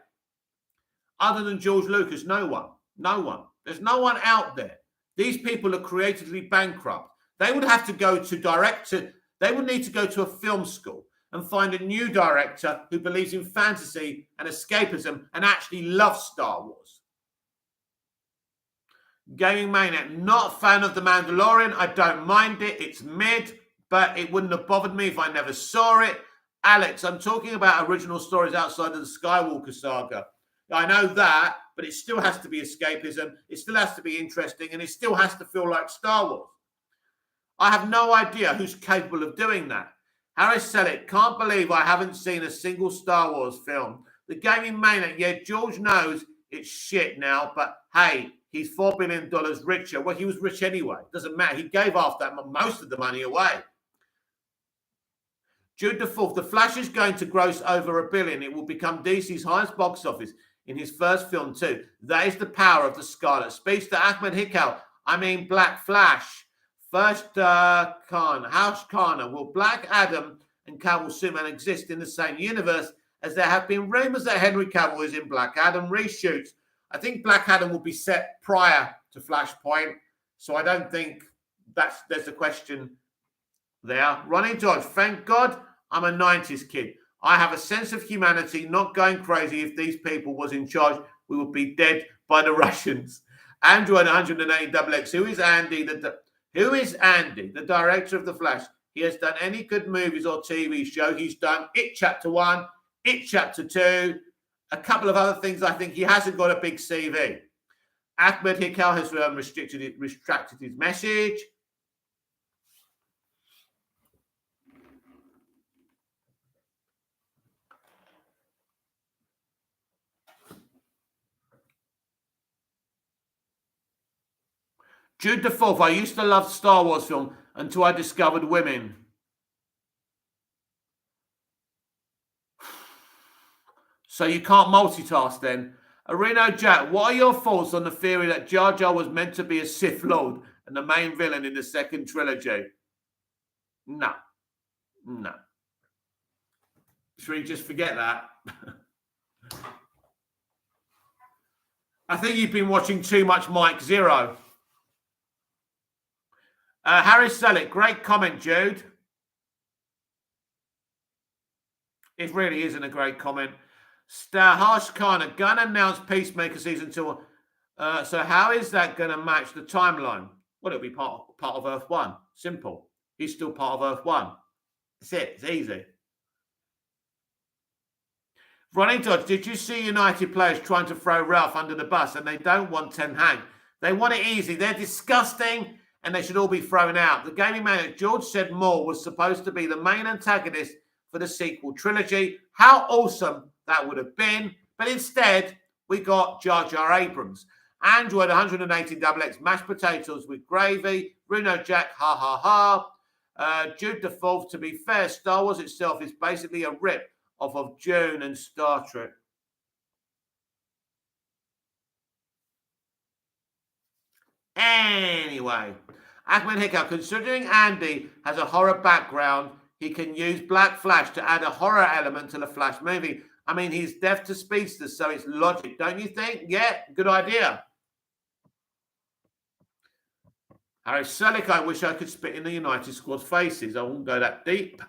Other than George Lucas, no one. No one. There's no one out there. These people are creatively bankrupt. They would have to go to director. They would need to go to a film school and find a new director who believes in fantasy and escapism and actually loves Star Wars. Gaming Maniac, not a fan of The Mandalorian. I don't mind it. It's mid, but it wouldn't have bothered me if I never saw it. Alex, I'm talking about original stories outside of the Skywalker saga. I know that, but it still has to be escapism. It still has to be interesting, and it still has to feel like Star Wars. I have no idea who's capable of doing that. Harris Selleck, can't believe I haven't seen a single Star Wars film. The Gaming Maniac, yeah, George knows it's shit now, but hey, he's $4 billion richer. Well, he was rich anyway. Doesn't matter. He gave half that, most of the money away. Jude the Fourth, The Flash is going to gross over $1 billion. It will become DC's highest box office in his first film too. That is the power of the Scarlet Speedster. Ahmed Hikal, Black Flash. First, House Kana. Will Black Adam and Cavill Superman exist in the same universe, as there have been rumors that Henry Cavill is in Black Adam reshoots? I think Black Adam will be set prior to Flashpoint, so I don't think there's a question there. Ronnie Dodge, thank God I'm a 90s kid. I have a sense of humanity, not going crazy. If these people was in charge, we would be dead by the Russians. Android 108XX, who is Andy, the director of The Flash? He has done any good movies or TV show. He's done It Chapter 1, It Chapter 2, a couple of other things. I think he hasn't got a big CV. Ahmed Hikal has retracted his message. Jude the Fourth, I used to love Star Wars film until I discovered women. So you can't multitask then. Reno Jack, what are your thoughts on the theory that Jar Jar was meant to be a Sith Lord and the main villain in the second trilogy? No. Should we just forget that? I think you've been watching too much Mike Zero. Harris Selleck, great comment, Jude. It really isn't a great comment. Harsh Khanna, gonna announce Peacemaker season 2. So how is that going to match the timeline? Well, it'll be part of Earth 1. Simple. He's still part of Earth 1. That's it. It's easy. Ronnie Dodge, did you see United players trying to throw Ralph under the bus, and they don't want Ten Hag? They want it easy. They're disgusting, and they should all be thrown out. The Gaming Manager, George said Moore was supposed to be the main antagonist for the sequel trilogy. How awesome that would have been. But instead, we got Jar Jar Abrams. Android 180XX, mashed potatoes with gravy. Bruno Jack, ha ha ha. Jude the Fourth, to be fair, Star Wars itself is basically a rip off of Dune and Star Trek. Anyway, Ahmed Hikal, considering Andy has a horror background, he can use Black Flash to add a horror element to the Flash movie. I mean, he's deaf to speedsters, so it's logic, don't you think? Yeah, good idea. Harry Selleck, I wish I could spit in the United Squad's faces. I won't go that deep.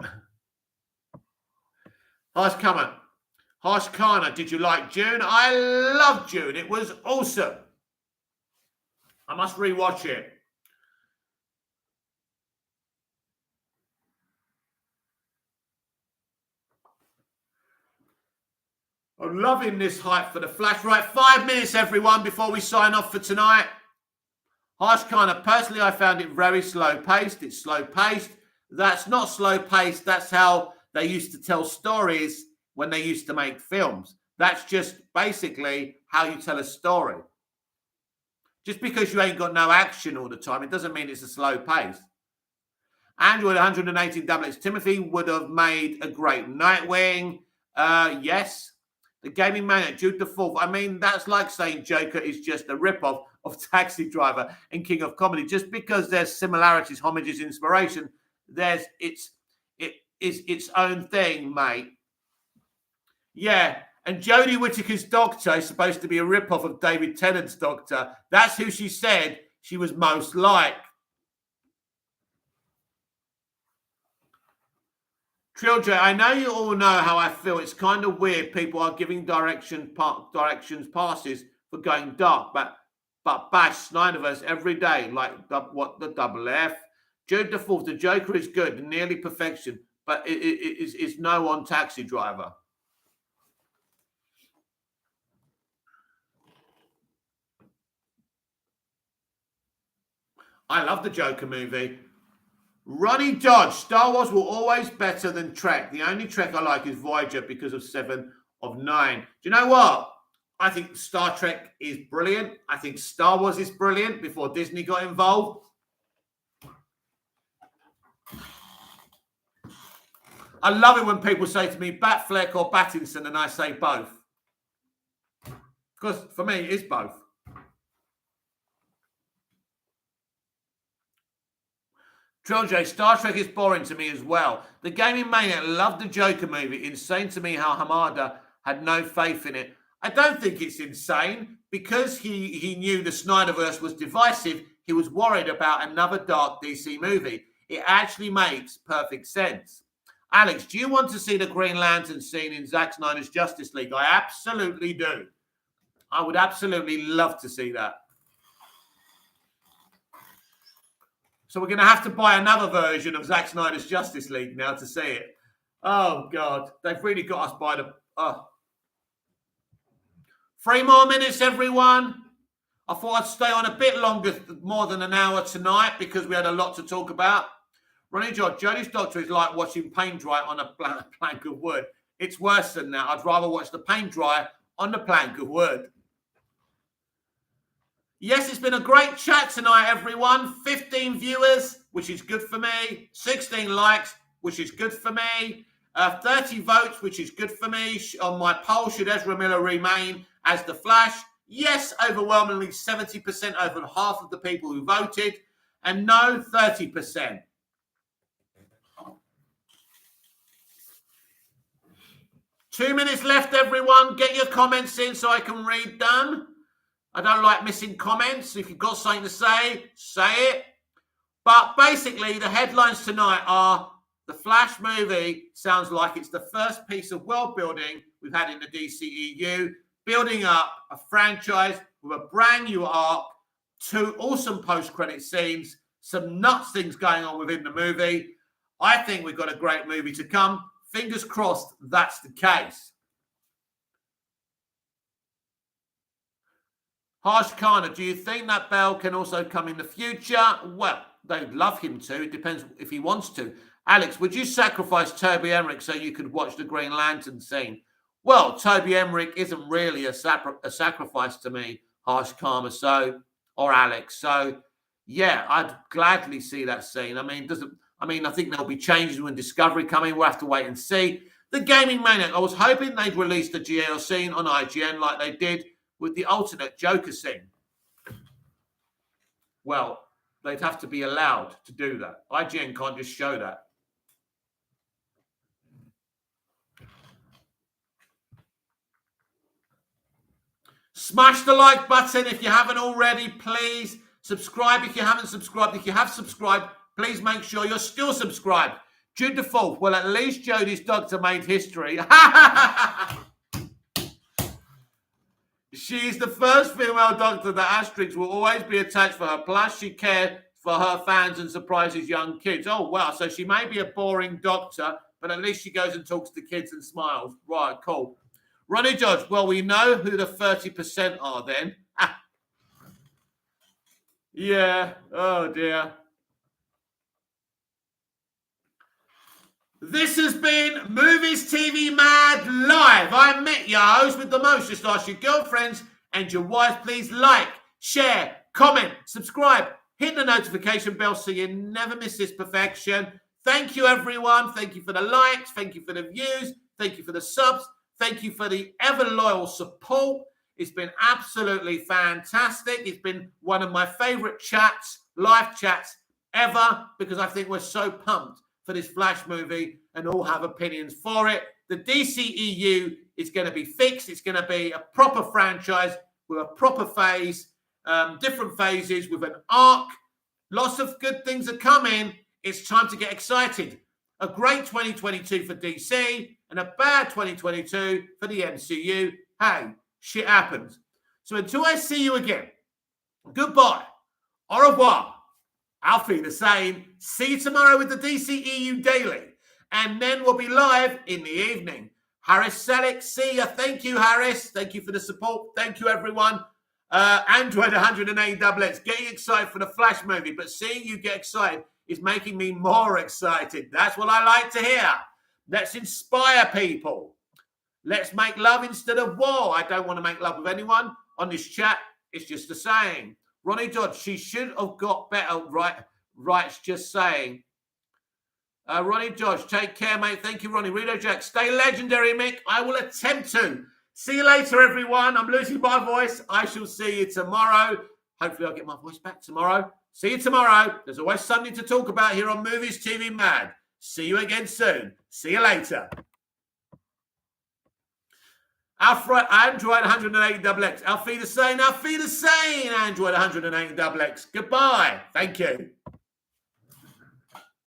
Harsh Khanna, did you like Dune? I love Dune. It was awesome. I must rewatch it. I'm loving this hype for the Flash. Right, 5 minutes, everyone, before we sign off for tonight. Harsh Khanna, personally, I found it very slow-paced. It's slow-paced. That's not slow-paced. That's how they used to tell stories when they used to make films. That's just basically how you tell a story. Just because you ain't got no action all the time, it doesn't mean it's a slow pace. Andrew at 118 doublets. Timothy would have made a great Nightwing. Yes. The Gaming Maniac, Jude the Fourth. I mean, that's like saying Joker is just a rip-off of Taxi Driver and King of Comedy. Just because there's similarities, homages, inspiration, it is its own thing, mate. Yeah, and Jodie Whittaker's Doctor is supposed to be a rip-off of David Tennant's Doctor. That's who she said she was most like. Triljo, I know you all know how I feel. It's kind of weird people are giving directions passes for going dark, but bash Snyderverse every day, like the double F. Jude the Fourth, the Joker is good, nearly perfection, but it's no on Taxi Driver. I love the Joker movie. Ronnie Dodge, Star Wars will always better than Trek. The only Trek I like is Voyager because of 7 of 9. Do you know what? I think Star Trek is brilliant. I think Star Wars is brilliant before Disney got involved. I love it when people say to me, Batfleck or Pattinson, and I say both. Because for me, it is both. Triljo, Star Trek is boring to me as well. The Gaming Maniac loved the Joker movie. Insane to me how Hamada had no faith in it. I don't think it's insane. Because he knew the Snyderverse was divisive, he was worried about another dark DC movie. It actually makes perfect sense. Alex, do you want to see the Green Lantern scene in Zack Snyder's Justice League? I absolutely do. I would absolutely love to see that. So we're going to have to buy another version of Zack Snyder's Justice League now to see it. Oh, God. They've really got us by the... 3 more minutes, everyone. I thought I'd stay on a bit longer, more than an hour tonight, because we had a lot to talk about. Ronnie George, Jodie's Doctor is like watching paint dry on a plank of wood. It's worse than that. I'd rather watch the paint dry on the plank of wood. Yes, it's been a great chat tonight, everyone. 15 viewers, which is good for me. 16 likes, which is good for me. 30 votes, which is good for me. On my poll, should Ezra Miller remain as the Flash? Yes, overwhelmingly 70%, over half of the people who voted. And no, 30%. Two minutes left, everyone. Get your comments in so I can read them. I don't like missing comments. If you've got something to say, say it. But basically, the headlines tonight are the Flash movie sounds like it's the first piece of world building we've had in the DCEU, building up a franchise with a brand new arc, 2 awesome post-credit scenes, some nuts things going on within the movie. I think we've got a great movie to come. Fingers crossed that's the case. Harsh Khanna, do you think that Bell can also come in the future? Well, they'd love him to. It depends if he wants to. Alex, would you sacrifice Toby Emmerich so you could watch the Green Lantern scene? Well, Toby Emmerich isn't really a sacrifice to me, Harsh Khanna, or Alex. So, yeah, I'd gladly see that scene. I think there'll be changes when Discovery coming. We'll have to wait and see. The Gaming Maniac, I was hoping they'd release the GL scene on IGN like they did with the alternate Joker scene. Well, they'd have to be allowed to do that. IGN can't just show that. Smash the like button if you haven't already, please. Subscribe if you haven't subscribed. If you have subscribed, please make sure you're still subscribed. Jude the Fourth, well, at least Jodie's Doctor made history. She's the first female Doctor that Asterix will always be attached for her. Plus, she cares for her fans and surprises young kids. Oh, wow. So she may be a boring Doctor, but at least she goes and talks to kids and smiles. Right, cool. Ronnie George, well, we know who the 30% are then. Yeah, oh dear. This has been Movies TV Mad Live. I met your host with the most. Just ask your girlfriends and your wives, please like, share, comment, subscribe, hit the notification bell so you never miss this perfection. Thank you, everyone. Thank you for the likes. Thank you for the views. Thank you for the subs. Thank you for the ever loyal support. It's been absolutely fantastic. It's been one of my favorite chats, live chats ever, because I think we're so pumped for this Flash movie and all have opinions for it. The DCEU is going to be fixed. It's going to be a proper franchise with a proper phase, different phases with an arc. Lots of good things are coming. It's time to get excited. A great 2022 for DC and a bad 2022 for the MCU. Hey, shit happens. So until I see you again, goodbye, au revoir. Auf Wiedersehen. See you tomorrow with the DCEU Daily. And then we'll be live in the evening. Harris Selleck, see ya. Thank you, Harris. Thank you for the support. Thank you, everyone. Android 108XX. Getting excited for the Flash movie, but seeing you get excited is making me more excited. That's what I like to hear. Let's inspire people. Let's make love instead of war. I don't want to make love with anyone on this chat. It's just a saying. Ronnie Dodge, she should have got better rights, just saying. Ronnie Dodge, take care, mate. Thank you, Ronnie. Rito Jack, stay legendary, Mick. I will attempt to. See you later, everyone. I'm losing my voice. I shall see you tomorrow. Hopefully I'll get my voice back tomorrow. See you tomorrow. There's always something to talk about here on Movies TV Mad. See you again soon. See you later. Android 108XX. Auf Wiedersehen, Android 108XX. Goodbye. Thank you.